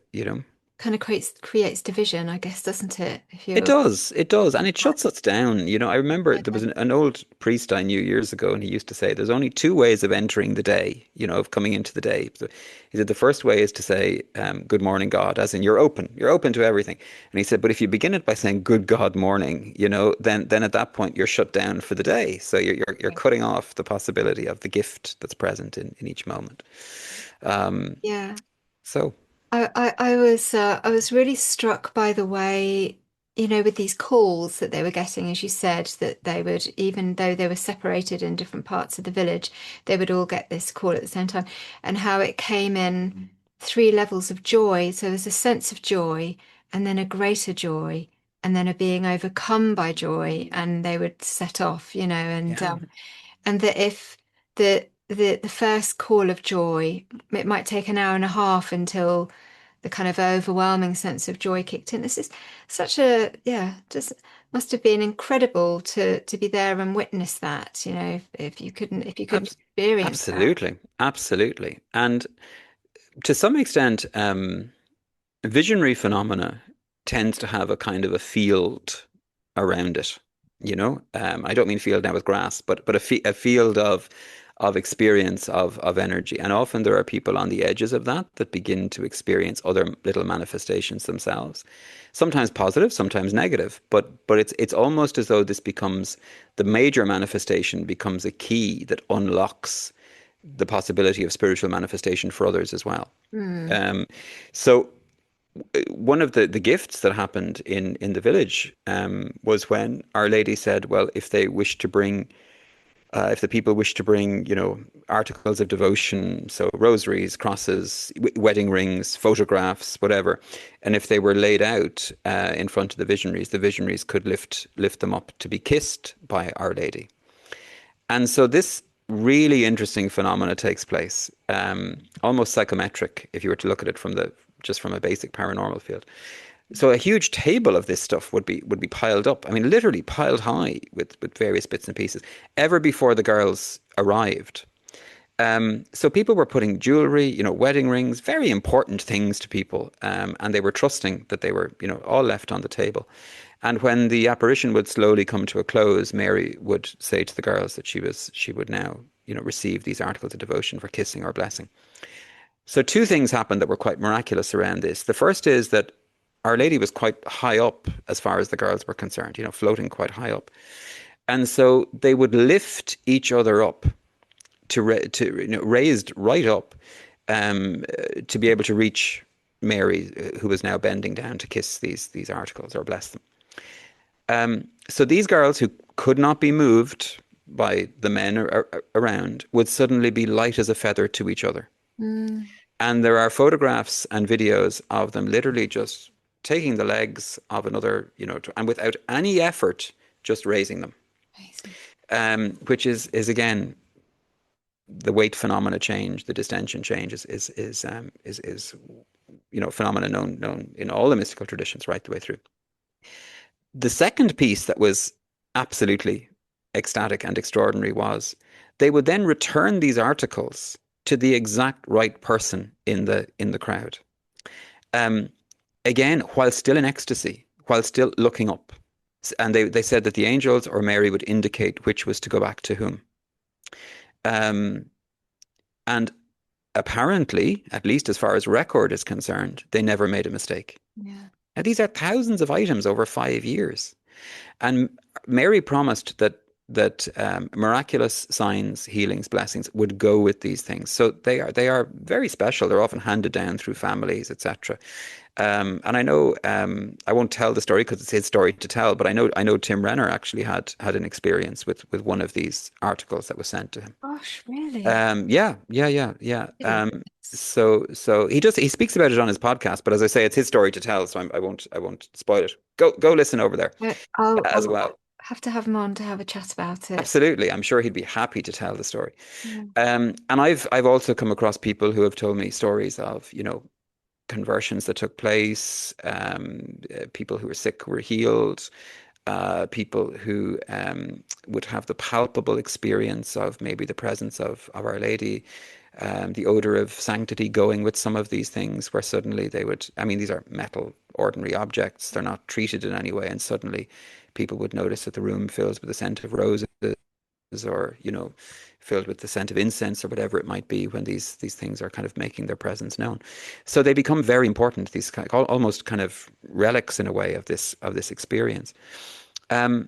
Kind of creates division, I guess, doesn't it? It does, and it shuts us down. I remember there was an old priest I knew years ago, and he used to say there's only two ways of entering the day, of coming into the day. So he said the first way is to say, good morning, God, as in you're open to everything. And he said, but if you begin it by saying good God morning, then at that point you're shut down for the day. So you're cutting off the possibility of the gift that's present in each moment. Yeah. So I was really struck by the way, with these calls that they were getting, as you said, that they would, even though they were separated in different parts of the village, they would all get this call at the same time, and how it came in three levels of joy. So there's a sense of joy, and then a greater joy, and then a being overcome by joy, and they would set off, and that if the first call of joy, it might take an hour and a half until the kind of overwhelming sense of joy kicked in. This is such just must have been incredible to be there and witness that, if you couldn't experience that. Absolutely. And to some extent, visionary phenomena tends to have a kind of a field around it. I don't mean field now with grass, but a field of experience of energy, and often there are people on the edges of that begin to experience other little manifestations themselves, sometimes positive, sometimes negative, but it's almost as though this becomes the major manifestation becomes a key that unlocks the possibility of spiritual manifestation for others as well. So one of the gifts that happened in the village was when Our Lady said, well, if the people wish to bring, articles of devotion, so rosaries, crosses, wedding rings, photographs, whatever, and if they were laid out in front of the visionaries could lift them up to be kissed by Our Lady. And so this really interesting phenomena takes place, almost psychometric, if you were to look at it from a basic paranormal field. So a huge table of this stuff would be piled up. I mean, literally piled high with various bits and pieces, ever before the girls arrived. So people were putting jewelry, wedding rings, very important things to people, and they were trusting that they were, all left on the table. And when the apparition would slowly come to a close, Mary would say to the girls that she would now, receive these articles of devotion for kissing or blessing. So two things happened that were quite miraculous around this. The first is that Our Lady was quite high up as far as the girls were concerned, floating quite high up. And so they would lift each other up raised right up to be able to reach Mary, who was now bending down to kiss these articles or bless them. So these girls who could not be moved by the men around would suddenly be light as a feather to each other. And there are photographs and videos of them literally just taking the legs of another, and without any effort, just raising them. Amazing. Which is again, the weight phenomena change, the distension change is phenomena known in all the mystical traditions right the way through. The second piece that was absolutely ecstatic and extraordinary was they would then return these articles to the exact right person in the crowd. Again, while still in ecstasy, while still looking up. And they said that the angels or Mary would indicate which was to go back to whom. And apparently, at least as far as record is concerned, they never made a mistake. Yeah. Now, these are thousands of items over 5 years. And Mary promised that miraculous signs, healings, blessings would go with these things. So they are very special. They're often handed down through families, etc. And I know I won't tell the story because it's his story to tell, but I know Tim Renner actually had an experience with one of these articles that was sent to him. Gosh, really? Yeah. So he speaks about it on his podcast, but as I say, it's his story to tell, so I won't spoil it. Go listen over there as well. Have to have him on to have a chat about it. Absolutely, I'm sure he'd be happy to tell the story. Yeah. And I've also come across people who have told me stories of conversions that took place, people who were sick who were healed, people who would have the palpable experience of maybe the presence of Our Lady, the odor of sanctity going with some of these things, where suddenly they would, these are metal, ordinary objects, they're not treated in any way, and suddenly people would notice that the room fills with the scent of roses, or filled with the scent of incense, or whatever it might be, when these things are kind of making their presence known. So they become very important, these almost kind of relics in a way of this experience. And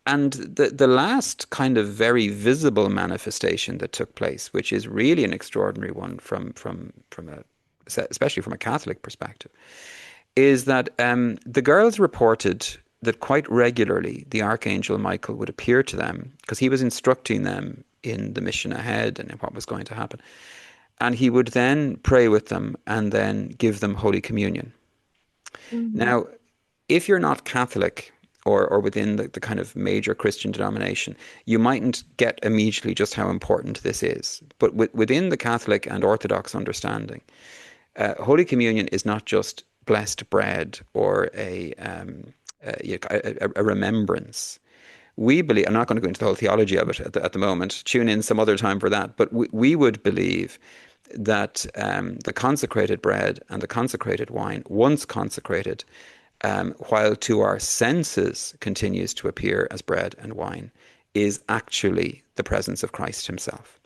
the last kind of very visible manifestation that took place, which is really an extraordinary one especially from a Catholic perspective, is that the girls reported that quite regularly the Archangel Michael would appear to them, because he was instructing them in the mission ahead and in what was going to happen. And he would then pray with them and then give them Holy Communion. Mm-hmm. Now, if you're not Catholic or within the kind of major Christian denomination, you mightn't get immediately just how important this is. But within the Catholic and Orthodox understanding, Holy Communion is not just blessed bread or a remembrance. We believe, I'm not going to go into the whole theology of it at the moment, tune in some other time for that, but we would believe that the consecrated bread and the consecrated wine, once consecrated, while to our senses continues to appear as bread and wine, is actually the presence of Christ himself.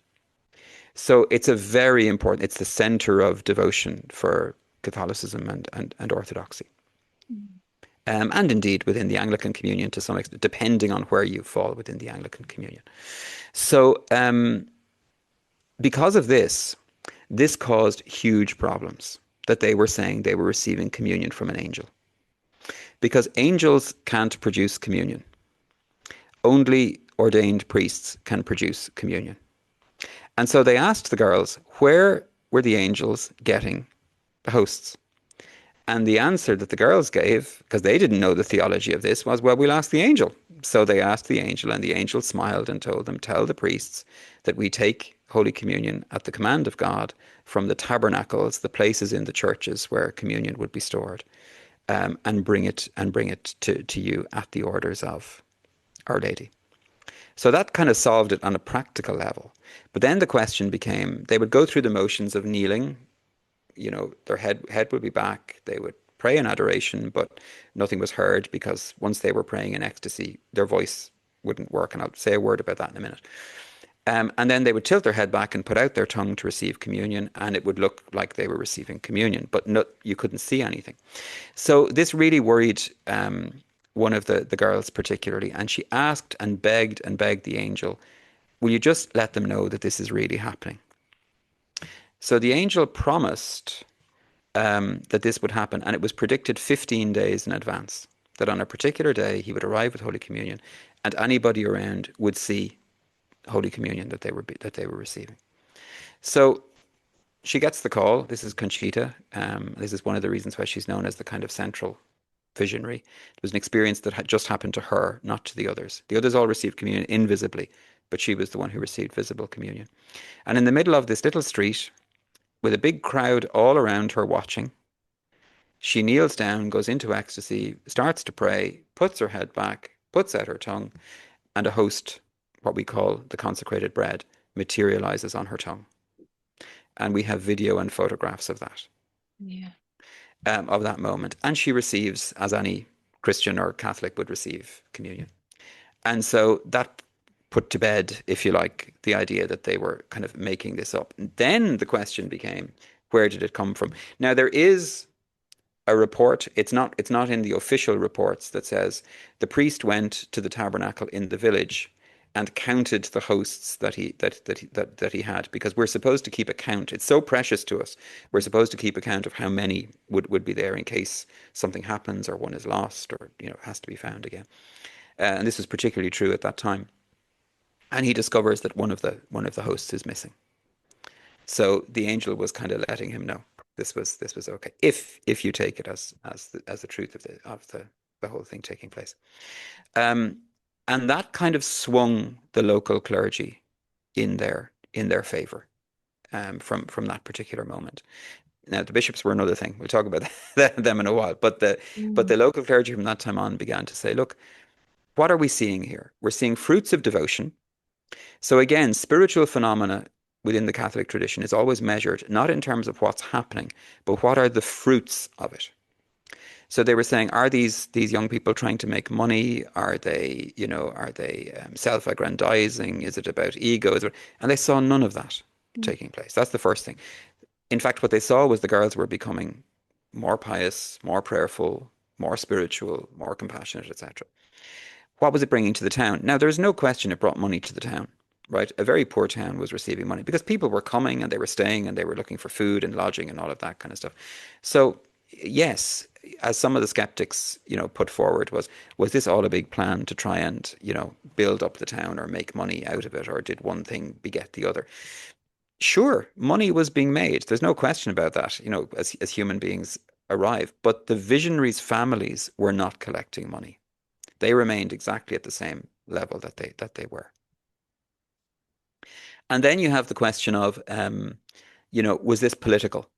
So it's a very important, it's the center of devotion for Catholicism and Orthodoxy. And indeed within the Anglican Communion to some extent, depending on where you fall within the Anglican Communion. So because of this caused huge problems, that they were saying they were receiving communion from an angel. Because angels can't produce communion. Only ordained priests can produce communion. And so they asked the girls, where were the angels getting the hosts? And the answer that the girls gave, because they didn't know the theology of this, was, well, we'll ask the angel. So they asked the angel, and the angel smiled and told them, tell the priests that we take Holy Communion at the command of God from the tabernacles, the places in the churches where communion would be stored, and bring it to you at the orders of Our Lady. So that kind of solved it on a practical level. But then the question became, they would go through the motions of kneeling, their head would be back, they would pray in adoration, but nothing was heard, because once they were praying in ecstasy, their voice wouldn't work, and I'll say a word about that in a minute. And then they would tilt their head back and put out their tongue to receive communion, and it would look like they were receiving communion, but you couldn't see anything. So this really worried one of the girls particularly, and she asked and begged the angel, will you just let them know that this is really happening? So the angel promised that this would happen, and it was predicted 15 days in advance, that on a particular day he would arrive with Holy Communion, and anybody around would see Holy Communion that they were receiving. So she gets the call. This is Conchita. This is one of the reasons why she's known as the kind of central visionary. It was an experience that had just happened to her, not to the others. The others all received communion invisibly, but she was the one who received visible communion. And in the middle of this little street, with a big crowd all around her watching, she kneels down, goes into ecstasy, starts to pray, puts her head back, puts out her tongue, and a host, what we call the consecrated bread, materializes on her tongue. And we have video and photographs of that. Yeah. Of that moment. And she receives, as any Christian or Catholic would receive, communion. And so that put to bed, if you like, the idea that they were kind of making this up. And then the question became, where did it come from? Now, there is a report, it's not in the official reports, that says the priest went to the tabernacle in the village and counted the hosts that he had, because we're supposed to keep a count. It's so precious to us. We're supposed to keep a count of how many would be there in case something happens or one is lost or has to be found again. And this was particularly true at that time. And he discovers that one of the hosts is missing. So the angel was kind of letting him know this was okay if you take it as the truth of the whole thing taking place. And that kind of swung the local clergy in their favor from that particular moment. Now, the bishops were another thing. We'll talk about them in a while. But the local clergy from that time on began to say, look, what are we seeing here? We're seeing fruits of devotion. So again, spiritual phenomena within the Catholic tradition is always measured not in terms of what's happening, but what are the fruits of it. So they were saying, are these young people trying to make money? Are they self-aggrandizing? Is it about ego? And they saw none of that taking place. That's the first thing. In fact, what they saw was the girls were becoming more pious, more prayerful, more spiritual, more compassionate, etc. What was it bringing to the town? Now, there's no question it brought money to the town, right? A very poor town was receiving money because people were coming and they were staying and they were looking for food and lodging and all of that kind of stuff. So, yes, as some of the skeptics, put forward, was this all a big plan to try and, build up the town or make money out of it, or did one thing beget the other? Sure, money was being made. There's no question about that, as human beings arrive. But the visionaries' families were not collecting money. They remained exactly at the same level that they were. And then you have the question of, was this political?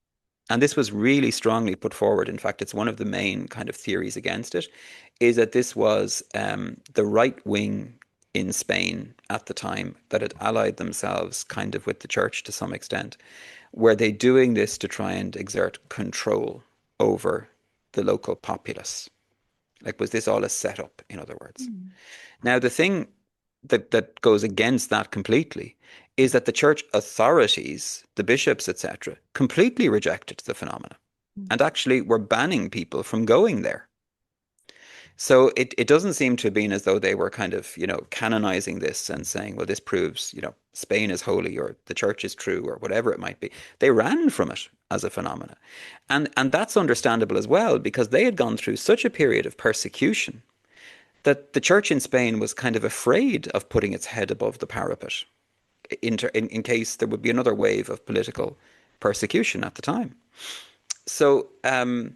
And this was really strongly put forward. In fact, it's one of the main kind of theories against it, is that this was the right wing in Spain at the time that had allied themselves kind of with the church to some extent. Were they doing this to try and exert control over the local populace? Like, was this all a setup, in other words? Now, the thing that goes against that completely is that the church authorities, the bishops, etc., completely rejected the phenomena and actually were banning people from going there. So it doesn't seem to have been as though they were kind of, canonizing this and saying, well, this proves, Spain is holy or the church is true or whatever it might be. They ran from it as a phenomena. And that's understandable as well, because they had gone through such a period of persecution that the church in Spain was kind of afraid of putting its head above the parapet in case there would be another wave of political persecution at the time. So, I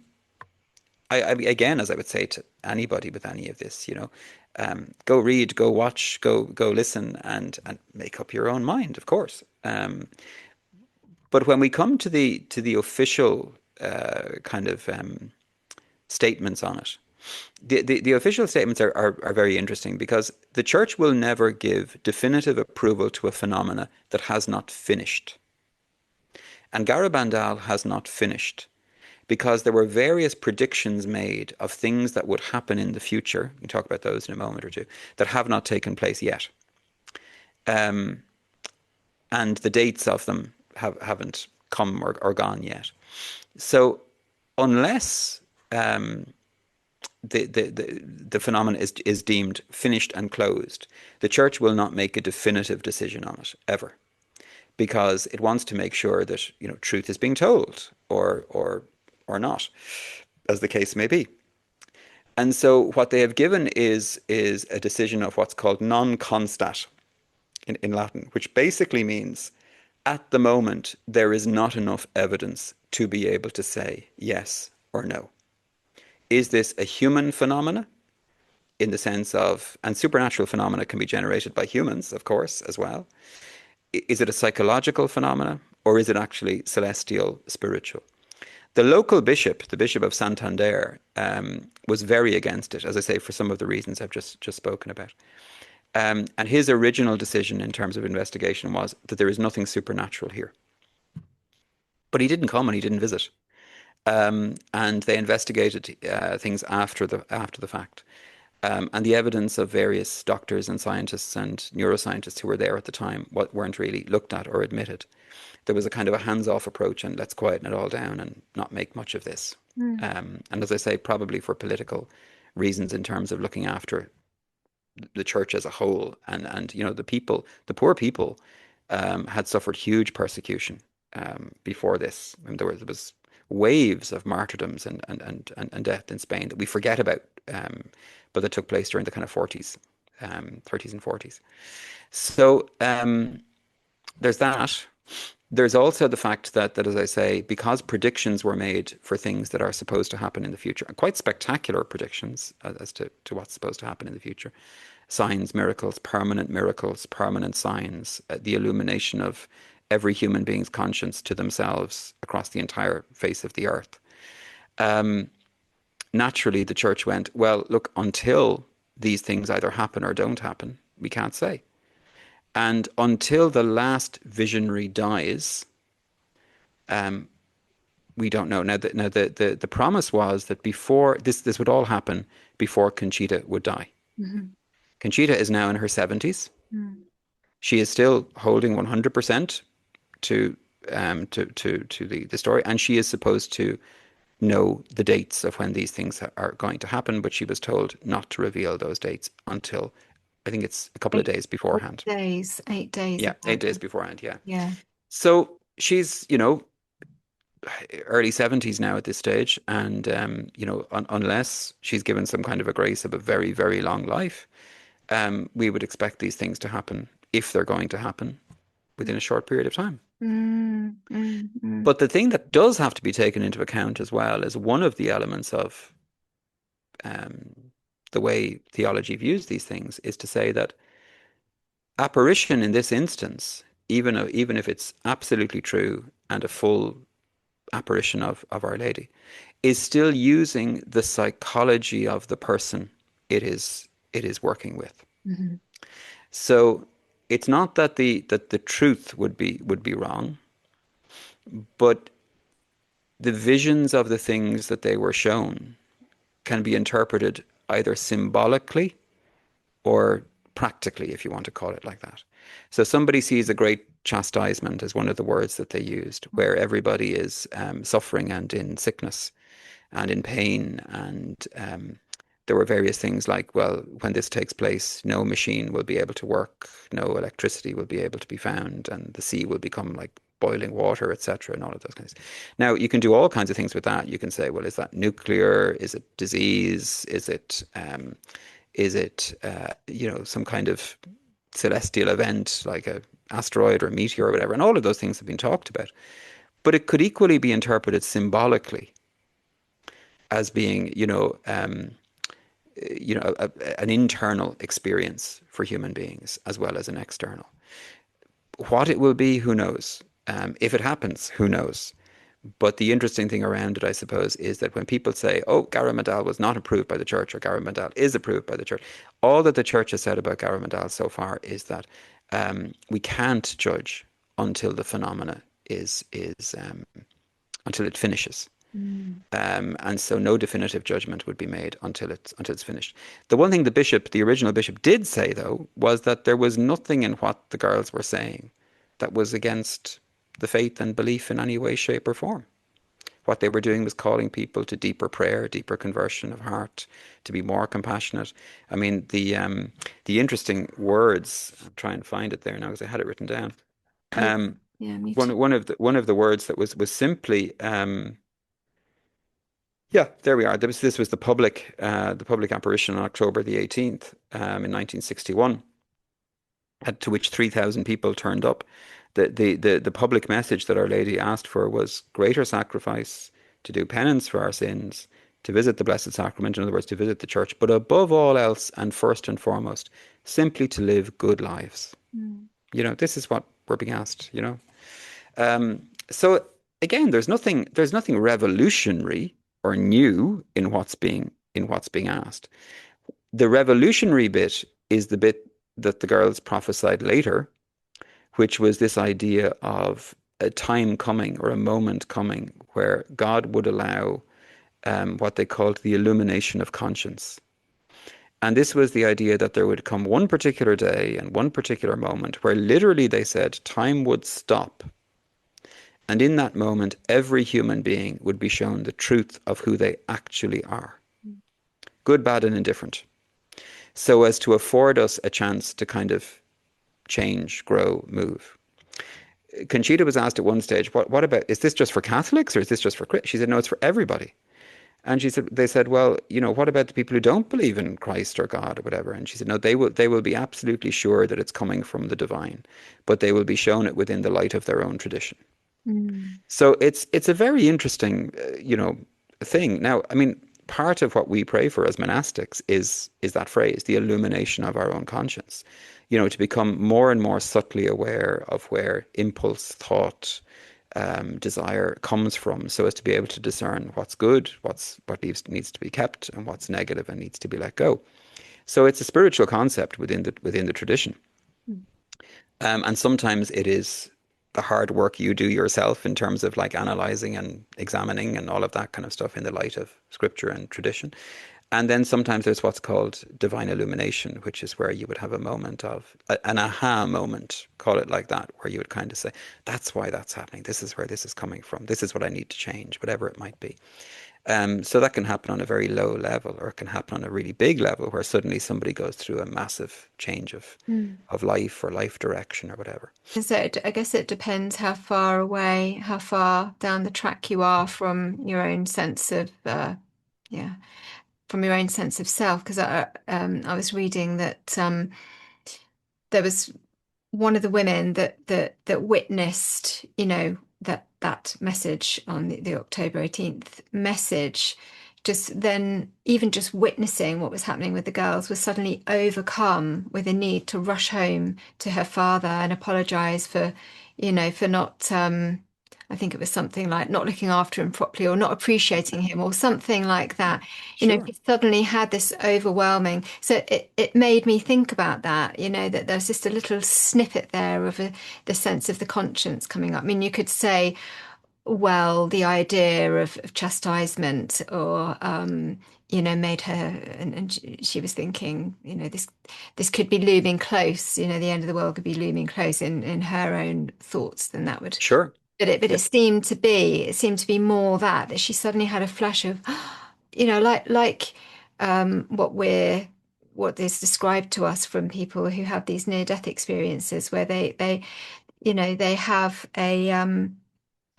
again, as I would say to anybody with any of this, go read, go watch, go listen, and make up your own mind, of course. But when we come to the official kind of statements on it, the official statements are very interesting, because the church will never give definitive approval to a phenomena that has not finished. And Garabandal has not finished, because there were various predictions made of things that would happen in the future. We can talk about those in a moment or two, that have not taken place yet. And the dates of them haven't come or gone yet. So unless the phenomenon is deemed finished and closed, the church will not make a definitive decision on it, ever. Because it wants to make sure that, truth is being told, or not, as the case may be. And so what they have given is a decision of what's called non constat in Latin, which basically means At the moment, there is not enough evidence to be able to say yes or no. Is this a human phenomena in the sense of, and supernatural phenomena can be generated by humans, of course, as well. Is it a psychological phenomena, or is it actually celestial, spiritual? The local bishop, the Bishop of Santander, was very against it, as I say, for some of the reasons I've just spoken about. And his original decision in terms of investigation was that there is nothing supernatural here. But he didn't come and he didn't visit. And they investigated things after the fact. And the evidence of various doctors and scientists and neuroscientists who were there at the time weren't really looked at or admitted. There was a kind of a hands-off approach, and let's quieten it all down and not make much of this. And as I say, probably for political reasons in terms of looking after the church as a whole, and the people, the poor people, had suffered huge persecution before this. And there was waves of martyrdoms and death in Spain that we forget about, but that took place during the kind of 30s and 40s. So there's that. There's also the fact that, as I say, because predictions were made for things that are supposed to happen in the future, and quite spectacular predictions as to what's supposed to happen in the future, signs, miracles, permanent signs, the illumination of every human being's conscience to themselves across the entire face of the earth. Naturally, the church went, well, look, until these things either happen or don't happen, we can't say. And until the last visionary dies, we don't know. Now, the promise was that before this would all happen before Conchita would die. Mm-hmm. Conchita is now in her 70s. Mm. She is still holding 100% to the story, and she is supposed to know the dates of when these things are going to happen, but she was told not to reveal those dates until, I think it's a couple of days beforehand. 8 days. Yeah, 8 days beforehand, yeah. Yeah. So she's, early 70s now at this stage, and, unless she's given some kind of a grace of a very, very long life, we would expect these things to happen, if they're going to happen, within a short period of time. But the thing that does have to be taken into account as well is one of the elements of the way theology views these things is to say that apparition in this instance, even if it's absolutely true and a full apparition of Our Lady, is still using the psychology of the person it is working with. Mm-hmm. So it's not that the truth would be wrong, but the visions of the things that they were shown can be interpreted either symbolically or practically, if you want to call it like that. So somebody sees a great chastisement as one of the words that they used, where everybody is suffering and in sickness and in pain, and there were various things like, well, when this takes place, no machine will be able to work, no electricity will be able to be found, and the sea will become like boiling water, etc., and all of those kinds. Now, you can do all kinds of things with that. You can say, well, is that nuclear? Is it disease? Is it some kind of celestial event like a asteroid or a meteor or whatever? And all of those things have been talked about. But it could equally be interpreted symbolically as being, an internal experience for human beings as well as an external. What it will be, who knows? If it happens, who knows? But the interesting thing around it, I suppose, is that when people say, oh, Garabandal was not approved by the church or Garabandal is approved by the church, all that the church has said about Garabandal so far is that we can't judge until the phenomena until it finishes. And so no definitive judgment would be made until it's finished. The one thing the original bishop did say, though, was that there was nothing in what the girls were saying that was against the faith and belief in any way, shape or form. What they were doing was calling people to deeper prayer, deeper conversion of heart, to be more compassionate. I mean, the interesting words, I'll try and find it there now because I had it written down. Me too. One of the words that was simply there we are. This was the public apparition on October the 18th in 1961, to which 3,000 people turned up. The public message that Our Lady asked for was greater sacrifice, to do penance for our sins, to visit the Blessed Sacrament, in other words, to visit the church, but above all else and first and foremost, simply to live good lives. This is what we're being asked, So again, there's nothing revolutionary or new in what's being asked. The revolutionary bit is the bit that the girls prophesied later, which was this idea of a time coming or a moment coming where God would allow what they called the illumination of conscience. And this was the idea that there would come one particular day and one particular moment where literally they said time would stop. And in that moment, every human being would be shown the truth of who they actually are. Good, bad, and indifferent. So as to afford us a chance to kind of change, grow, move. Conchita was asked at one stage, what about, is this just for Catholics or is this just for Christians? She said, no, it's for everybody. And they said, well, what about the people who don't believe in Christ or God or whatever? And she said, no, they will be absolutely sure that it's coming from the divine, but they will be shown it within the light of their own tradition. So it's a very interesting, thing. Now, I mean, part of what we pray for as monastics is that phrase, the illumination of our own conscience. To become more and more subtly aware of where impulse, thought, desire comes from, so as to be able to discern what's good, what needs to be kept, and what's negative and needs to be let go. So it's a spiritual concept within the tradition, and sometimes it is the hard work you do yourself in terms of like analyzing and examining and all of that kind of stuff in the light of scripture and tradition. And then sometimes there's what's called divine illumination, which is where you would have a moment of an aha moment, call it like that, where you would kind of say, that's why that's happening. This is where this is coming from. This is what I need to change, whatever it might be. So that can happen on a very low level, or it can happen on a really big level where suddenly somebody goes through a massive change of life or life direction or whatever. So I guess it depends how far away, how far down the track you are from your own sense of, from your own sense of self. Because I was reading that there was one of the women that witnessed, that message on the October 18th message, just then, even just witnessing what was happening with the girls, was suddenly overcome with a need to rush home to her father and apologize for not, I think it was something like not looking after him properly or not appreciating him or something like that. Sure. He suddenly had this overwhelming. So it made me think about that, that there's just a little snippet there of the sense of the conscience coming up. I mean, you could say, well, the idea of chastisement or, made her, and she was thinking, this could be looming close, the end of the world could be looming close in her own thoughts, then that would. Sure. But it seemed to be more that she suddenly had a flash of, like what is described to us from people who have these near-death experiences, where they have a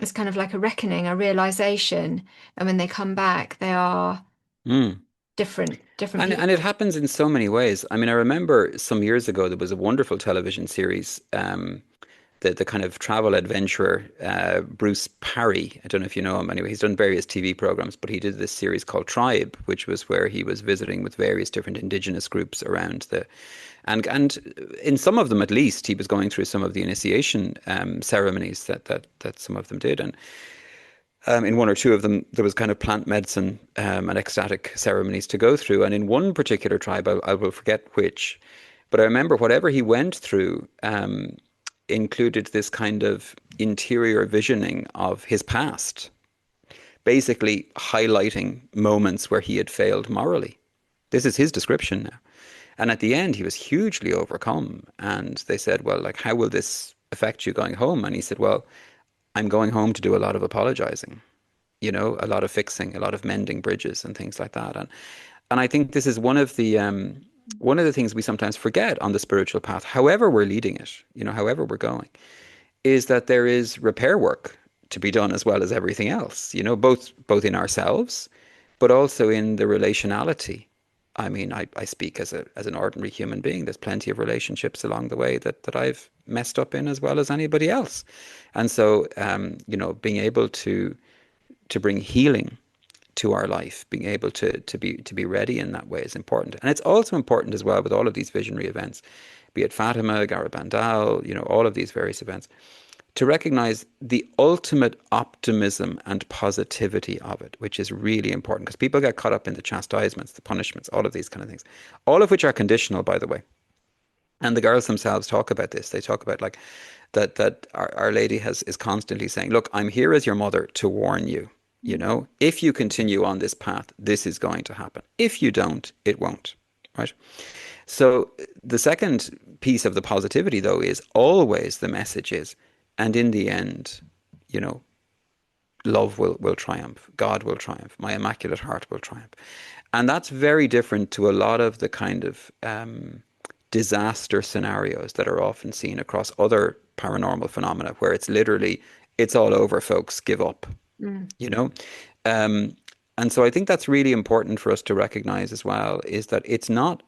it's kind of like a reckoning, a realization, and when they come back, they are different people. And it happens in so many ways. I mean, I remember some years ago there was a wonderful television series, the kind of travel adventurer, Bruce Parry. I don't know if you know him. Anyway, he's done various TV programs, but he did this series called Tribe, which was where he was visiting with various different indigenous groups around and in some of them, at least, he was going through some of the initiation ceremonies that some of them did. And in one or two of them, there was kind of plant medicine and ecstatic ceremonies to go through. And in one particular tribe, I will forget which, but I remember whatever he went through included this kind of interior visioning of his past, basically highlighting moments where he had failed morally. This is his description now. And at the end, he was hugely overcome. And they said, well, like, how will this affect you going home? And he said, well, I'm going home to do a lot of apologizing, a lot of fixing, a lot of mending bridges and things like that. And I think this is one of the things we sometimes forget on the spiritual path, however we're leading it, however we're going, is that there is repair work to be done as well as everything else, both in ourselves, but also in the relationality. I mean, I speak as an ordinary human being. There's plenty of relationships along the way that I've messed up in as well as anybody else. And so, being able to bring healing to our life, being able to be ready in that way is important. And it's also important as well with all of these visionary events, be it Fatima, Garabandal, all of these various events, to recognize the ultimate optimism and positivity of it, which is really important because people get caught up in the chastisements, the punishments, all of these kind of things, all of which are conditional, by the way. And the girls themselves talk about this. They talk about like that Our Lady is constantly saying, look, I'm here as your mother to warn you. If you continue on this path, this is going to happen. If you don't, it won't. Right? So the second piece of the positivity, though, is always the message is, and in the end, love will triumph. God will triumph. My Immaculate Heart will triumph. And that's very different to a lot of the kind of disaster scenarios that are often seen across other paranormal phenomena, where it's literally, it's all over, folks, give up. And so I think that's really important for us to recognize as well, is that it's not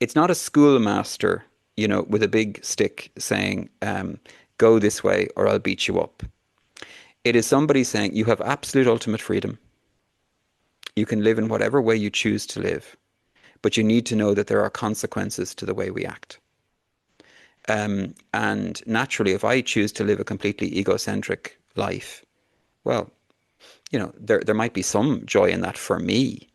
a schoolmaster, with a big stick saying, go this way or I'll beat you up. It is somebody saying you have absolute ultimate freedom. You can live in whatever way you choose to live, but you need to know that there are consequences to the way we act. And naturally, if I choose to live a completely egocentric life, well, there might be some joy in that for me,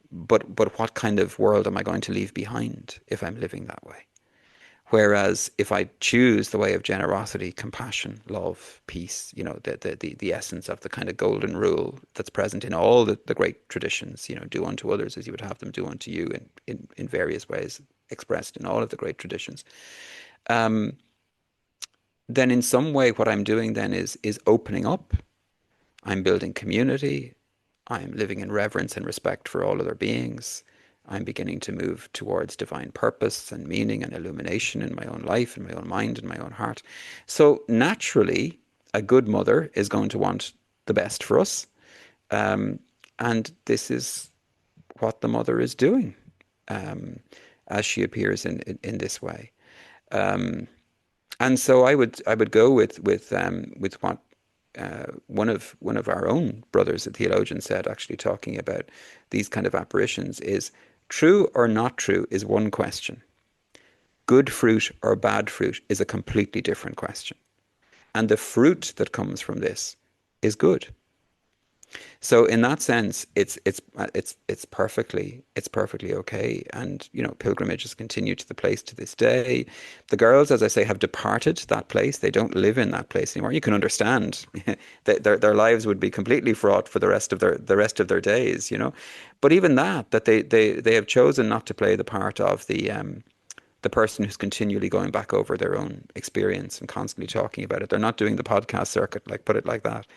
but what kind of world am I going to leave behind if I'm living that way? Whereas if I choose the way of generosity, compassion, love, peace, the essence of the kind of golden rule that's present in all the great traditions, do unto others as you would have them do unto you, in various ways expressed in all of the great traditions, then in some way what I'm doing then is opening up. I'm building community. I'm living in reverence and respect for all other beings. I'm beginning to move towards divine purpose and meaning and illumination in my own life, in my own mind, in my own heart. So naturally, a good mother is going to want the best for us. And this is what the mother is doing as she appears in this way. And so I would go with what one of our own brothers, a theologian, said, actually talking about these kind of apparitions, is true or not true is one question. Good fruit or bad fruit is a completely different question. And the fruit that comes from this is good. So in that sense, it's perfectly okay. And pilgrimages continue to the place to this day. The girls, as I say, have departed that place. They don't live in that place anymore. You can understand that their lives would be completely fraught for the rest of their days. But even that they have chosen not to play the part of the person who's continually going back over their own experience and constantly talking about it. They're not doing the podcast circuit, put it like that.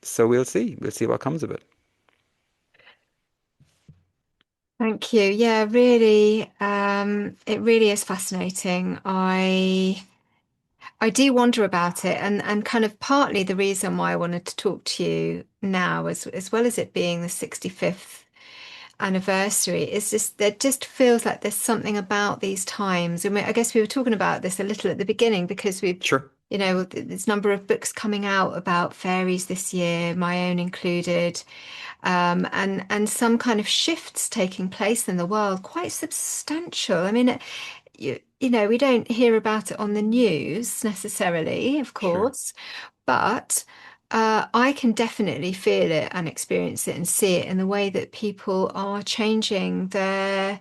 So we'll see what comes of it. Thank you. Yeah, really, it really is fascinating. I do wonder about it, and kind of partly the reason why I wanted to talk to you now, as well as it being the 65th anniversary, is just there just feels like there's something about these times. I guess we were talking about this a little at the beginning because we've Sure. there's a number of books coming out about fairies this year, my own included, and some kind of shifts taking place in the world, quite substantial. I mean, we don't hear about it on the news necessarily, of Sure. course, but I can definitely feel it and experience it and see it in the way that people are changing they're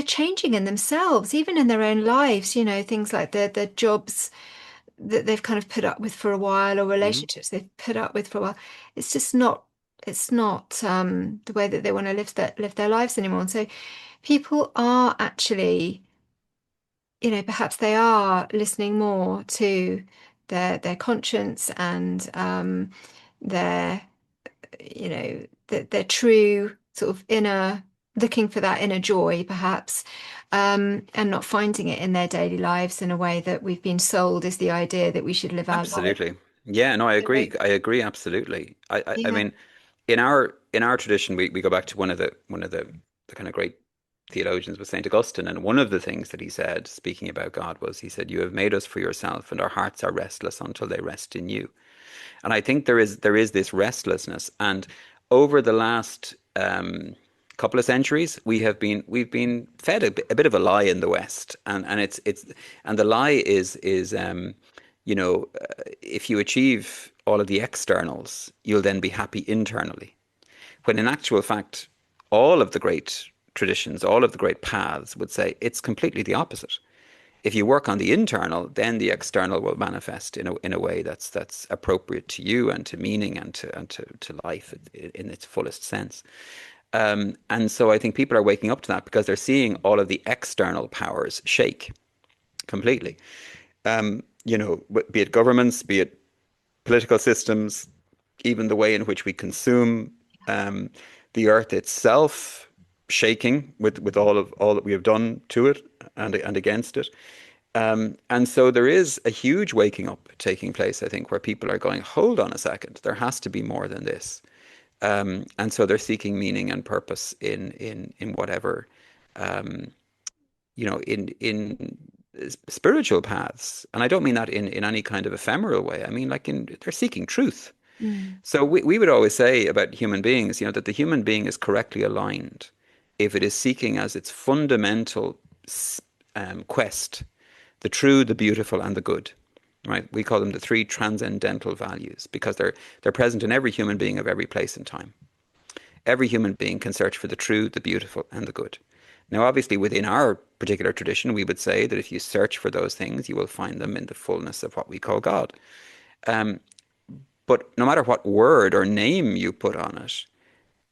changing in themselves, even in their own lives, things like the jobs that they've kind of put up with for a while, or Mm-hmm. relationships they've put up with for a while. It's not the way that they want to live their lives anymore. And so people are actually, perhaps they are listening more to their conscience and their, their true sort of inner, looking for that inner joy, perhaps, and not finding it in their daily lives in a way that we've been sold is the idea that we should live our life. Absolutely. Yeah, no, I agree. I agree absolutely. I Yeah. mean, in our tradition, we go back to one of the kind of great theologians with St. Augustine. And one of the things that he said, speaking about God, was he said, "You have made us for yourself, and our hearts are restless until they rest in you." And I think there is this restlessness. And over the last couple of centuries, we've been fed a bit of a lie in the West, and the lie is if you achieve all of the externals, you'll then be happy internally. When in actual fact, all of the great traditions, all of the great paths would say it's completely the opposite. If you work on the internal, then the external will manifest in a way that's appropriate to you and to meaning and to life in its fullest sense. And so I think people are waking up to that because they're seeing all of the external powers shake completely. Be it governments, be it political systems, even the way in which we consume, the earth itself shaking with all that we have done to it and against it. And so there is a huge waking up taking place, I think, where people are going, hold on a second, there has to be more than this. And so they're seeking meaning and purpose in whatever, in spiritual paths. And I don't mean that in any kind of ephemeral way. I mean, they're seeking truth. So we would always say about human beings, that the human being is correctly aligned if it is seeking as its fundamental quest the true, the beautiful, and the good. Right? We call them the three transcendental values because they're present in every human being of every place and time. Every human being can search for the true, the beautiful, and the good. Now, obviously, within our particular tradition, we would say that if you search for those things, you will find them in the fullness of what we call God. But no matter what word or name you put on it,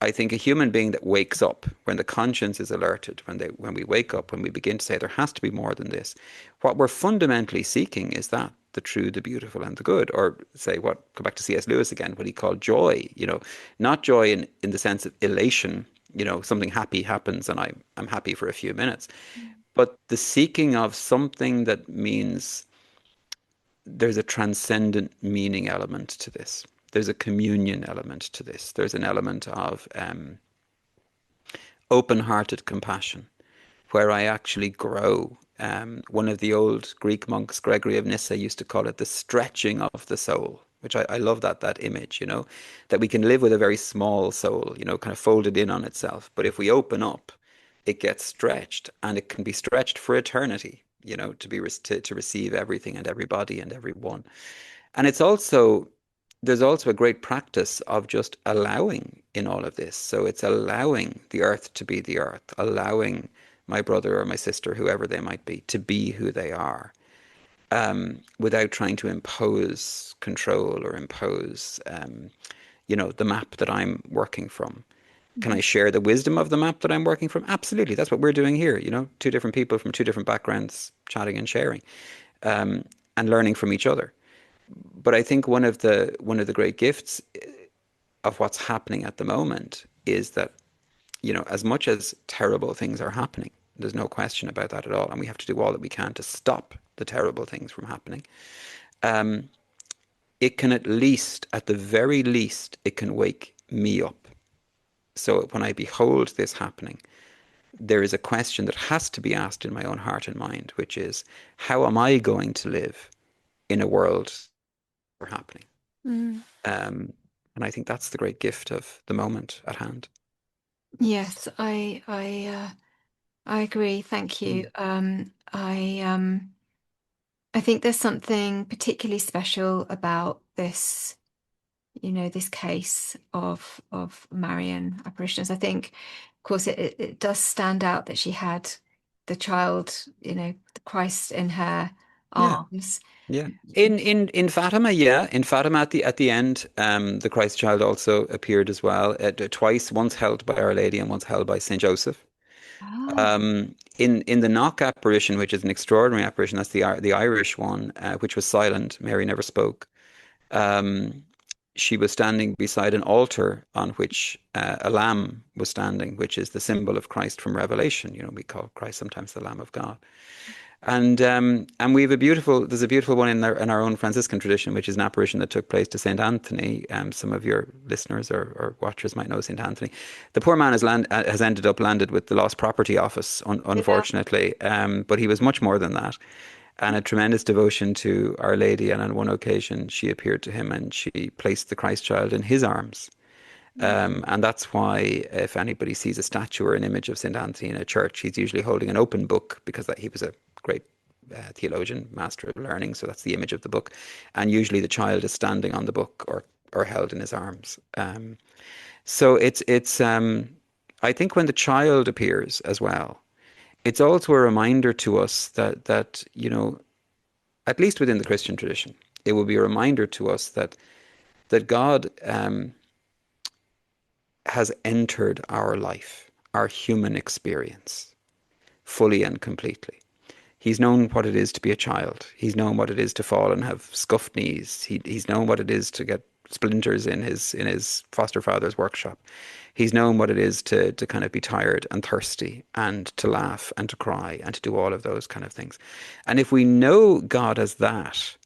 I think a human being that wakes up, when the conscience is alerted, when we wake up, when we begin to say there has to be more than this, what we're fundamentally seeking is that the true, the beautiful, and the good. Or go back to C.S. Lewis again, what he called joy. Not joy in the sense of elation. Something happy happens and I'm happy for a few minutes, but the seeking of something that means there's a transcendent meaning element to this. There's a communion element to this. There's an element of open-hearted compassion where I actually grow. One of the old Greek monks, Gregory of Nyssa, used to call it the stretching of the soul, which I love that image, that we can live with a very small soul, kind of folded in on itself. But if we open up, it gets stretched, and it can be stretched for eternity, to receive everything and everybody and everyone. And there's also a great practice of just allowing in all of this. So it's allowing the earth to be the earth, allowing my brother or my sister, whoever they might be, to be who they are, without trying to impose control or impose, the map that I'm working from. Can I share the wisdom of the map that I'm working from? Absolutely. That's what we're doing here. Two different people from two different backgrounds, chatting and sharing, and learning from each other. But I think one of the great gifts of what's happening at the moment is that, as much as terrible things are happening, there's no question about that at all, and we have to do all that we can to stop the terrible things from happening. It can at the very least, it can wake me up. So when I behold this happening, there is a question that has to be asked in my own heart and mind, which is, how am I going to live in a world where happening? And I think that's the great gift of the moment at hand. Yes, I agree. Thank you. I think there's something particularly special about this, this case of Marian Apparitions. I think, of course, it does stand out that she had the child, the Christ in her arms. Yeah. In Fatima, in Fatima at the end, the Christ child also appeared as well, twice, once held by Our Lady and once held by Saint Joseph. In the Knock apparition, which is an extraordinary apparition, that's the Irish one, which was silent. Mary never spoke. She was standing beside an altar on which a lamb was standing, which is the symbol of Christ from Revelation. We call Christ sometimes the Lamb of God. And we have there's a beautiful one in our own Franciscan tradition, which is an apparition that took place to Saint Anthony. Some of your listeners or watchers might know Saint Anthony. The poor man has landed with the Lost Property Office, unfortunately. But he was much more than that, and a tremendous devotion to Our Lady. And on one occasion, she appeared to him and she placed the Christ child in his arms. And that's why if anybody sees a statue or an image of St. Anthony in a church, he's usually holding an open book, because he was a great theologian, master of learning. So that's the image of the book. And usually the child is standing on the book or held in his arms. So I think when the child appears as well, it's also a reminder to us that at least within the Christian tradition, it will be a reminder to us that God has entered our life, our human experience, fully and completely. He's known what it is to be a child. He's known what it is to fall and have scuffed knees. He's known what it is to get splinters in his foster father's workshop. He's known what it is to kind of be tired and thirsty and to laugh and to cry and to do all of those kind of things. And if we know God as that,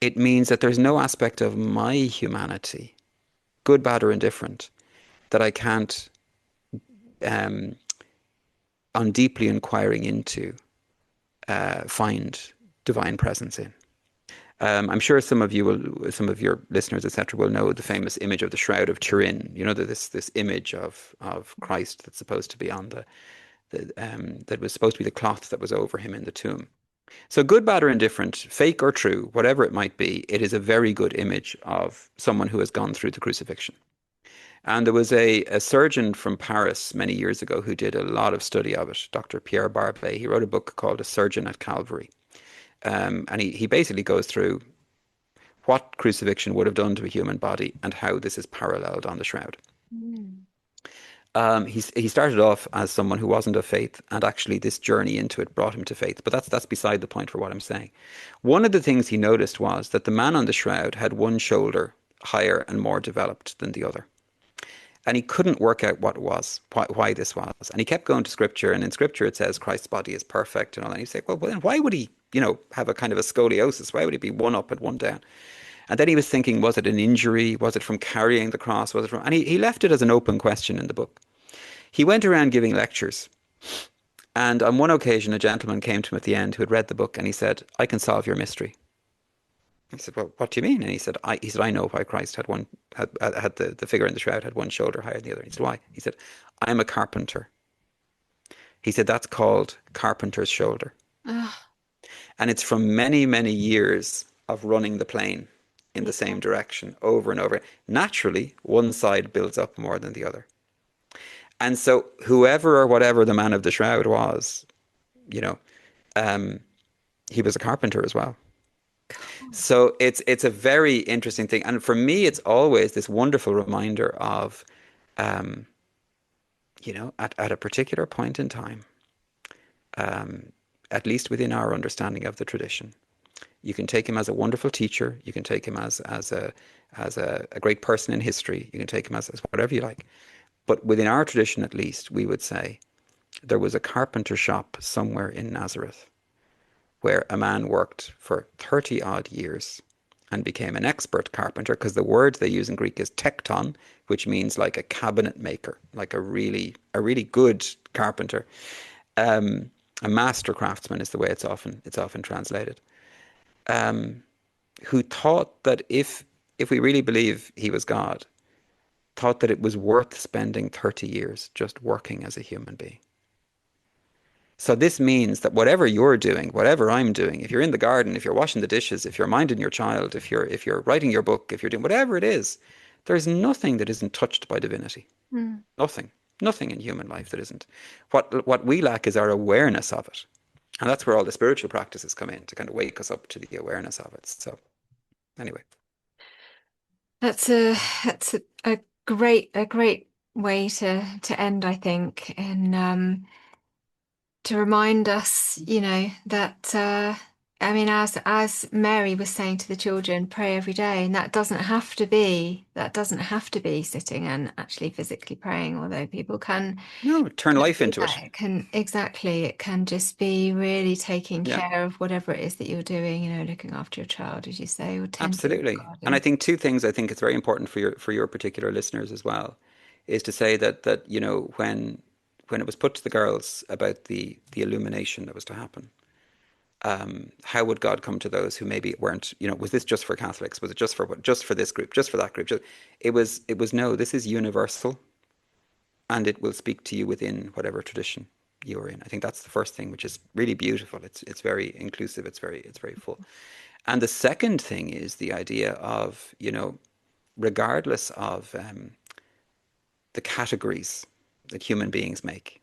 it means that there's no aspect of my humanity, good, bad, or indifferent, that I can't, on deeply inquiring into, find divine presence in. I'm sure some of your listeners, etc., will know the famous image of the Shroud of Turin. This image of Christ that's supposed to be on that was supposed to be the cloth that was over him in the tomb. So good, bad, or indifferent, fake or true, whatever it might be, it is a very good image of someone who has gone through the crucifixion. And there was a surgeon from Paris many years ago who did a lot of study of it, Dr. Pierre Barbet. He wrote a book called A Surgeon at Calvary. And he basically goes through what crucifixion would have done to a human body and how this is paralleled on the shroud. He started off as someone who wasn't of faith, and actually this journey into it brought him to faith. But that's beside the point for what I'm saying. One of the things he noticed was that the man on the shroud had one shoulder higher and more developed than the other. And he couldn't work out what it was, why this was. And he kept going to scripture, and in scripture it says Christ's body is perfect and all that. And he'd say, well, then why would he, have a kind of a scoliosis? Why would he be one up and one down? And then he was thinking, was it an injury? Was it from carrying the cross? And he left it as an open question in the book. He went around giving lectures. And on one occasion, a gentleman came to him at the end who had read the book, and he said, I can solve your mystery. He said, well, what do you mean? And he said, I know why Christ had the figure in the shroud had one shoulder higher than the other. He said, why? He said, I'm a carpenter. He said, that's called carpenter's shoulder. And it's from many, many years of running the plane in the same direction over and over. Naturally, one side builds up more than the other. And so whoever or whatever the man of the shroud was, he was a carpenter as well. So it's a very interesting thing. And for me, it's always this wonderful reminder of, at a particular point in time, at least within our understanding of the tradition, you can take him as a wonderful teacher. You can take him as a great person in history. You can take him as whatever you like. But within our tradition, at least, we would say there was a carpenter shop somewhere in Nazareth where a man worked for 30 odd years and became an expert carpenter, because the word they use in Greek is tekton, which means like a cabinet maker, like a really good carpenter. A master craftsman is the way it's often translated. Who thought that if we really believe he was God, thought that it was worth spending 30 years just working as a human being. So this means that whatever you're doing, whatever I'm doing, if you're in the garden, if you're washing the dishes, if you're minding your child, if you're writing your book, if you're doing whatever it is, there's nothing that isn't touched by divinity. Nothing in human life that isn't. What we lack is our awareness of it. And that's where all the spiritual practices come in, to kind of wake us up to the awareness of it. So anyway. That's a great way to end, I think, and to remind us, that I mean, as Mary was saying to the children, pray every day, and that doesn't have to be sitting and actually physically praying, although people No, turn can life do into it. that. It can exactly, it can just be really taking Yeah, care of whatever it is that you're doing, looking after your child, as you say, or tending the absolutely. And I garden. think two things I think it's very important for your particular listeners as well, is to say that when it was put to the girls about the illumination that was to happen, how would God come to those who maybe weren't, was this just for Catholics? Was it just for this group, just for that group? It was no, this is universal, and it will speak to you within whatever tradition you're in. I think that's the first thing, which is really beautiful. It's very inclusive. It's very full. And the second thing is the idea of, regardless of the categories that human beings make,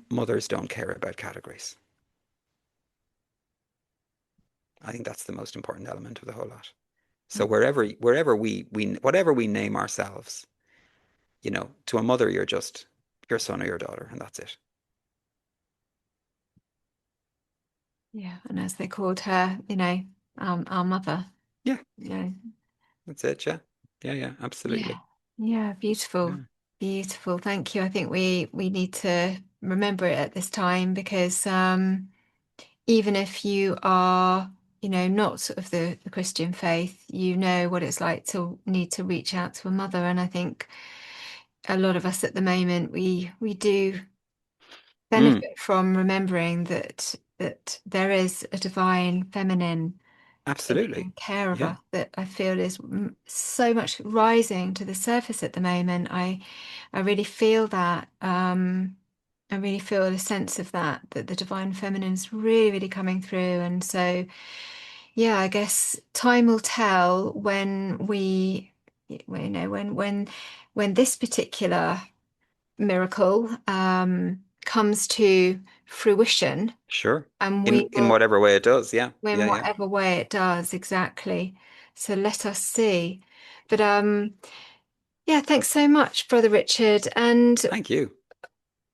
mothers don't care about categories. I think that's the most important element of the whole lot. So wherever we whatever we name ourselves, to a mother, you're just your son or your daughter, and that's it. Yeah, and as they called her, our mother, Yeah, you know. that's it. Yeah, yeah, yeah, Yeah. absolutely. Yeah, beautiful. Yeah, Beautiful. Thank you. I think we need to remember it at this time because even if you are, not sort of the Christian faith, you know what it's like to need to reach out to a mother. And I think a lot of us at the moment, we do mm, benefit from remembering that there is a divine feminine taking absolutely. care of Yeah, us that I feel is so much rising to the surface at the moment. I really feel that. I really feel a sense of that the divine feminine's really, really coming through. And so, yeah, I guess time will tell when when this particular miracle comes to fruition, sure. and In we in will, whatever way it does. Yeah, in yeah, yeah. whatever way it does, exactly. So let us see. But yeah, thanks so much, Brother Richard. And Thank you.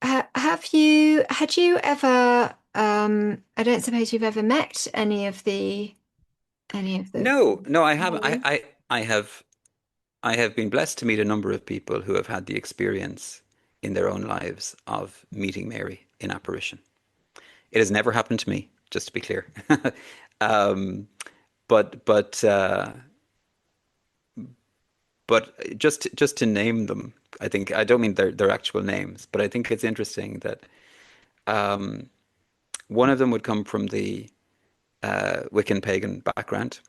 had you ever, I don't suppose you've ever met any of the No, no, I haven't. Mary? I have been blessed to meet a number of people who have had the experience in their own lives of meeting Mary in apparition. It has never happened to me, just to be clear. um, but just to name them, I think I don't mean their actual names, but I think it's interesting that um, one of them would come from the Wiccan pagan background.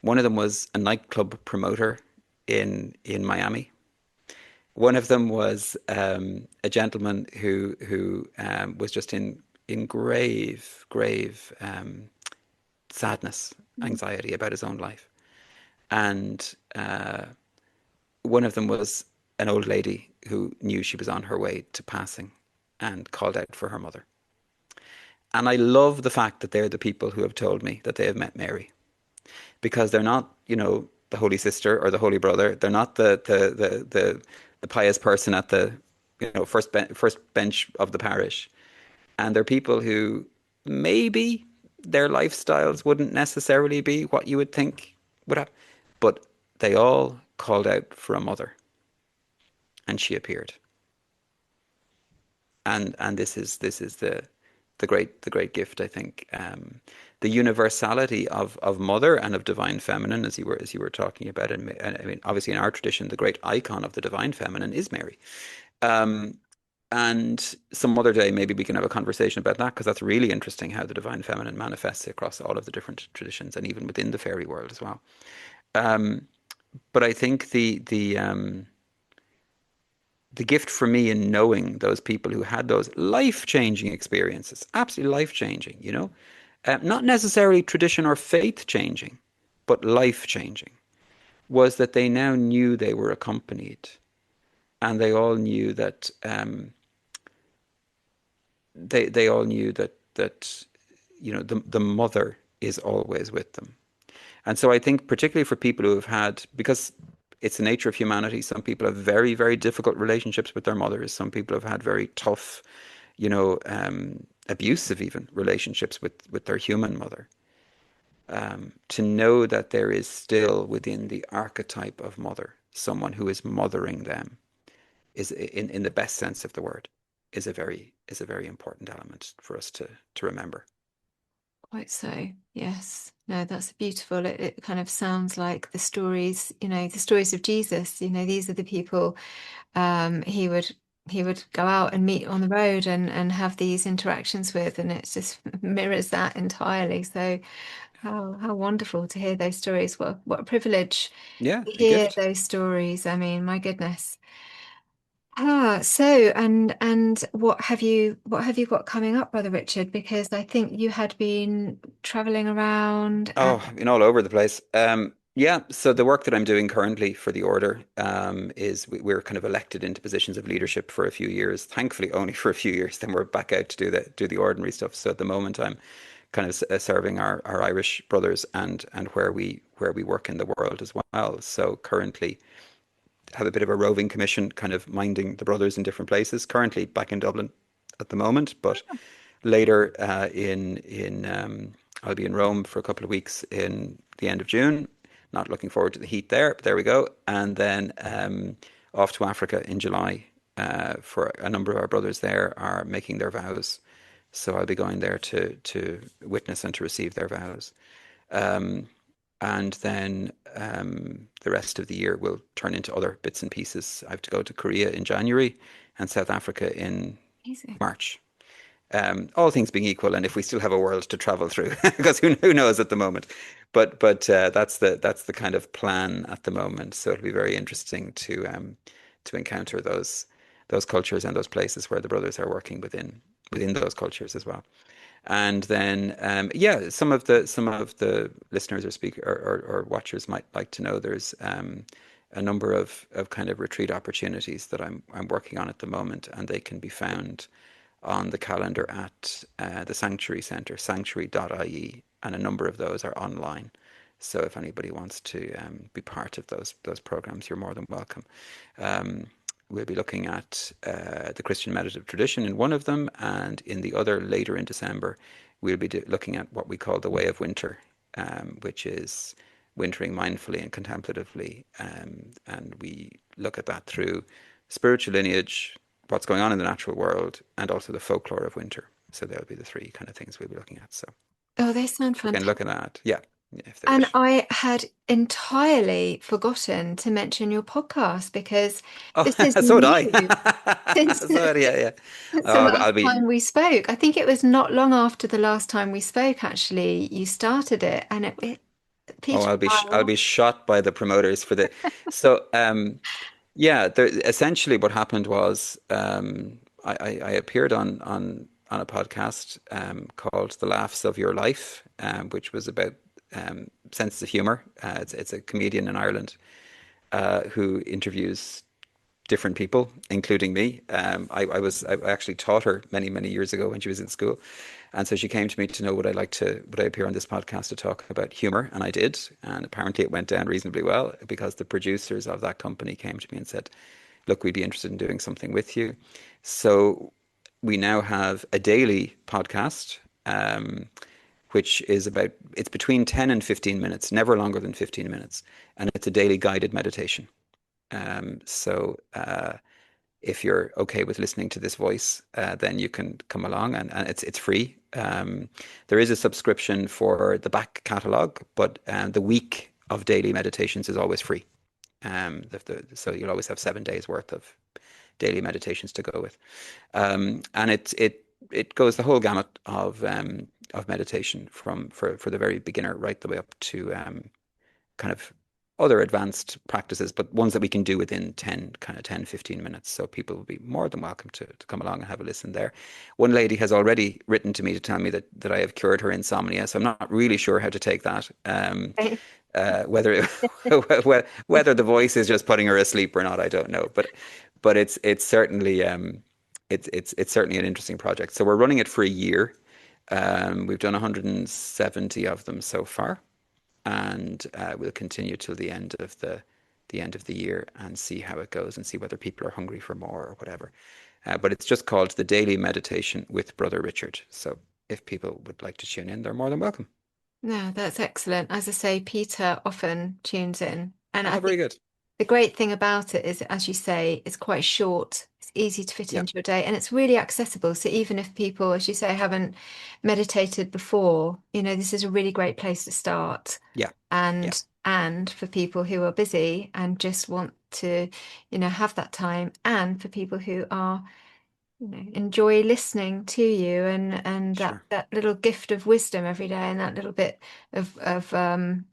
One of them was a nightclub promoter in Miami. One of them was a gentleman who was just in grave sadness, anxiety about his own life, and one of them was an old lady who knew she was on her way to passing and called out for her mother. And I love the fact that they're the people who have told me that they have met Mary, because they're not, the holy sister or the holy brother. They're not the pious person at the, first bench of the parish. And they're people who maybe their lifestyles wouldn't necessarily be what you would think would happen, but they all called out for a mother, and she appeared. And this is the great gift, I think. The universality of mother and of divine feminine, as you were talking about, and I mean, obviously in our tradition, the great icon of the divine feminine is Mary. Um, and some other day, maybe we can have a conversation about that, because that's really interesting how the divine feminine manifests across all of the different traditions and even within the fairy world as well. Um, but I think the gift for me in knowing those people who had those life-changing experiences, absolutely life-changing, not necessarily tradition or faith changing, but life-changing, was that they now knew they were accompanied, and they all knew that they all knew that the mother is always with them. And so I think particularly for people who have had, because it's the nature of humanity, some people have very, very difficult relationships with their mothers. Some people have had very tough, abusive even relationships with their human mother, to know that there is still within the archetype of mother someone who is mothering them is, in the best sense of the word, is a very important element for us to remember. Quite so, yes. No, that's beautiful. It kind of sounds like the stories, the stories of Jesus. These are the people he would go out and meet on the road and have these interactions with, and it just mirrors that entirely. So how wonderful to hear those stories. What a privilege Yeah, to a hear gift. those stories. I mean, my goodness. So and what have you got coming up, Brother Richard? Because I think you had been traveling around and Oh, in all over the place. Yeah, so the work that I'm doing currently for the order, is we're kind of elected into positions of leadership for a few years. Thankfully, only for a few years. Then we're back out to do the ordinary stuff. So at the moment, I'm kind of serving our Irish brothers and where we work in the world as well. So currently have a bit of a roving commission, kind of minding the brothers in different places. Currently back in Dublin at the moment, but later, I'll be in Rome for a couple of weeks in the end of June. Not looking forward to the heat there, but there we go. And then off to Africa in July, for a number of our brothers there are making their vows. So I'll be going there to witness and to receive their vows. Um, and then the rest of the year will turn into other bits and pieces. I have to go to Korea in January and South Africa in amazing. March. All things being equal, and if we still have a world to travel through, because who knows at the moment. But that's the kind of plan at the moment. So it'll be very interesting to encounter those cultures and those places where the brothers are working within those cultures as well. And then, yeah, some of the listeners or speaker or watchers might like to know there's a number of kind of retreat opportunities that I'm working on at the moment, and they can be found on the calendar at the Sanctuary Centre, sanctuary.ie, and a number of those are online. So if anybody wants to be part of those programs, you're more than welcome. Um, we'll be looking at the Christian meditative tradition in one of them, and in the other, later in December, we'll be looking at what we call the Way of Winter, which is wintering mindfully and contemplatively. And we look at that through spiritual lineage, what's going on in the natural world, and also the folklore of winter. So there'll be the three kind of things we'll be looking at. So Oh, they sound we can fantastic. look at that. Yeah, if they And wish. I had entirely forgotten to mention your podcast because Oh, this is so would I. new since So would, yeah, yeah. since the Oh, last I'll be. time we spoke. I think it was not long after the last time we spoke, actually, you started it, and it Oh, Peter I'll and be. I I'll all be shot by the promoters for the. So, yeah. There, essentially, what happened was, I appeared on a podcast called "The Laughs of Your Life," which was about sense of humor. It's a comedian in Ireland who interviews different people, including me. I actually taught her many years ago when she was in school, and so she came to me to know would I appear on this podcast to talk about humor, and I did, and apparently it went down reasonably well because the producers of that company came to me and said, "Look, we'd be interested in doing something with you." So we now have a daily podcast. Which is it's between 10 and 15 minutes, never longer than 15 minutes. And it's a daily guided meditation. So if you're okay with listening to this voice, then you can come along, and it's free. There is a subscription for the back catalogue, but the week of daily meditations is always free. So you'll always have 7 days worth of daily meditations to go with, and it goes the whole gamut of meditation for the very beginner right the way up to kind of other advanced practices, but ones that we can do within 10, 15 minutes. So people will be more than welcome to come along and have a listen there. One lady has already written to me to tell me that I have cured her insomnia. So I'm not really sure how to take that. right. Whether whether the voice is just putting her asleep or not, I don't know. But it's certainly it's certainly an interesting project. So we're running it for a year. We've done 170 of them so far, and we'll continue till the end of the end of the year and see how it goes and see whether people are hungry for more or whatever. But it's just called The Daily Meditation with Brother Richard. So if people would like to tune in, they're more than welcome. No, that's excellent. As I say, Peter often tunes in. And I Very think good. the great thing about it is, as you say, it's quite short. It's easy to fit Yeah. into your day, and it's really accessible. So even if people, as you say, haven't meditated before, this is a really great place to start. Yeah. And for people who are busy and just want to, have that time, and for people who are, enjoy listening to you and Sure. that little gift of wisdom every day, and that little bit of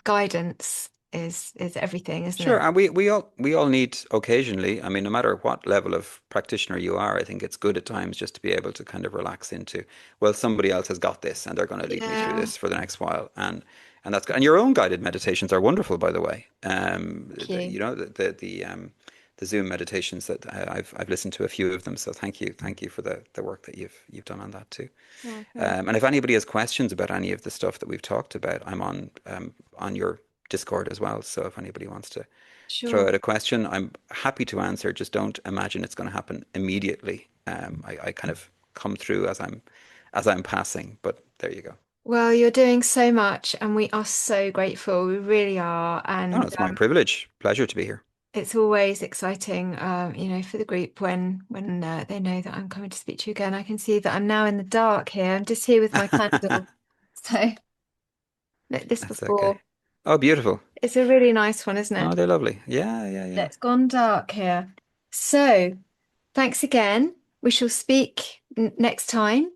guidance is everything, isn't Sure, it? and we all need occasionally. I mean, no matter what level of practitioner you are, I think it's good at times just to be able to kind of relax into, well, somebody else has got this, and they're going to lead me through Yeah. this for the next while, and that's good. And your own guided meditations are wonderful, by the way. Thank you. The Zoom meditations that I've listened to a few of them, so thank you for the work that you've done on that too. Oh, And if anybody has questions about any of the stuff that we've talked about, I'm on your Discord as well. So if anybody wants to throw sure. out a question, I'm happy to answer. Just don't imagine it's going to happen immediately. I kind of come through as I'm passing, but there you go. Well, you're doing so much, and we are so grateful. We really are. Oh, no, And it's my privilege, pleasure to be here. it's always exciting, for the group when they know that I'm coming to speak to you again. I can see that I'm now in the dark here. I'm just here with my candle. So lit this That's okay. before. Oh, beautiful. It's a really nice one, isn't Oh, it? they're lovely. Yeah, yeah, yeah. It's gone dark here. So thanks again. We shall speak next time.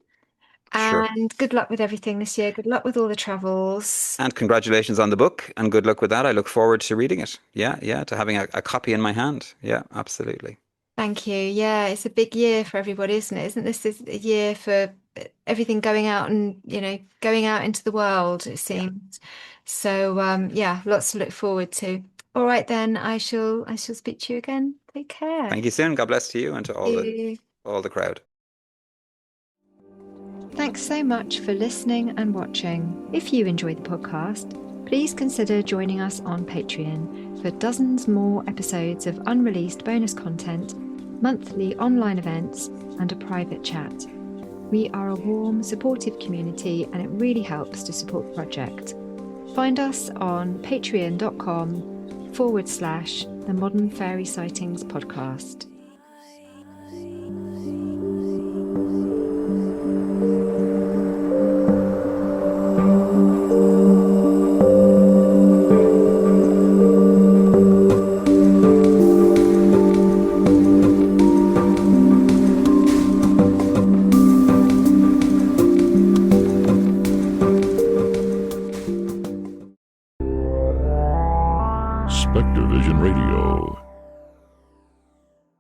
Sure. And good luck with everything this year. Good luck with all the travels. And congratulations on the book, and good luck with that. I look forward to reading it. Yeah, yeah, to having a copy in my hand. Yeah, absolutely. Thank you. Yeah, it's a big year for everybody, isn't it? Isn't this a year for everything going out and, going out into the world, it Yeah. seems. So, yeah, lots to look forward to. All right, then I shall speak to you again. Take care. Thank you soon. God bless to you and to Thank you. all the crowd. Thanks so much for listening and watching. If you enjoyed the podcast, please consider joining us on Patreon for dozens more episodes of unreleased bonus content, monthly online events, and a private chat. We are a warm, supportive community, and it really helps to support the project. Find us on patreon.com/The Modern Fairy Sightings Podcast.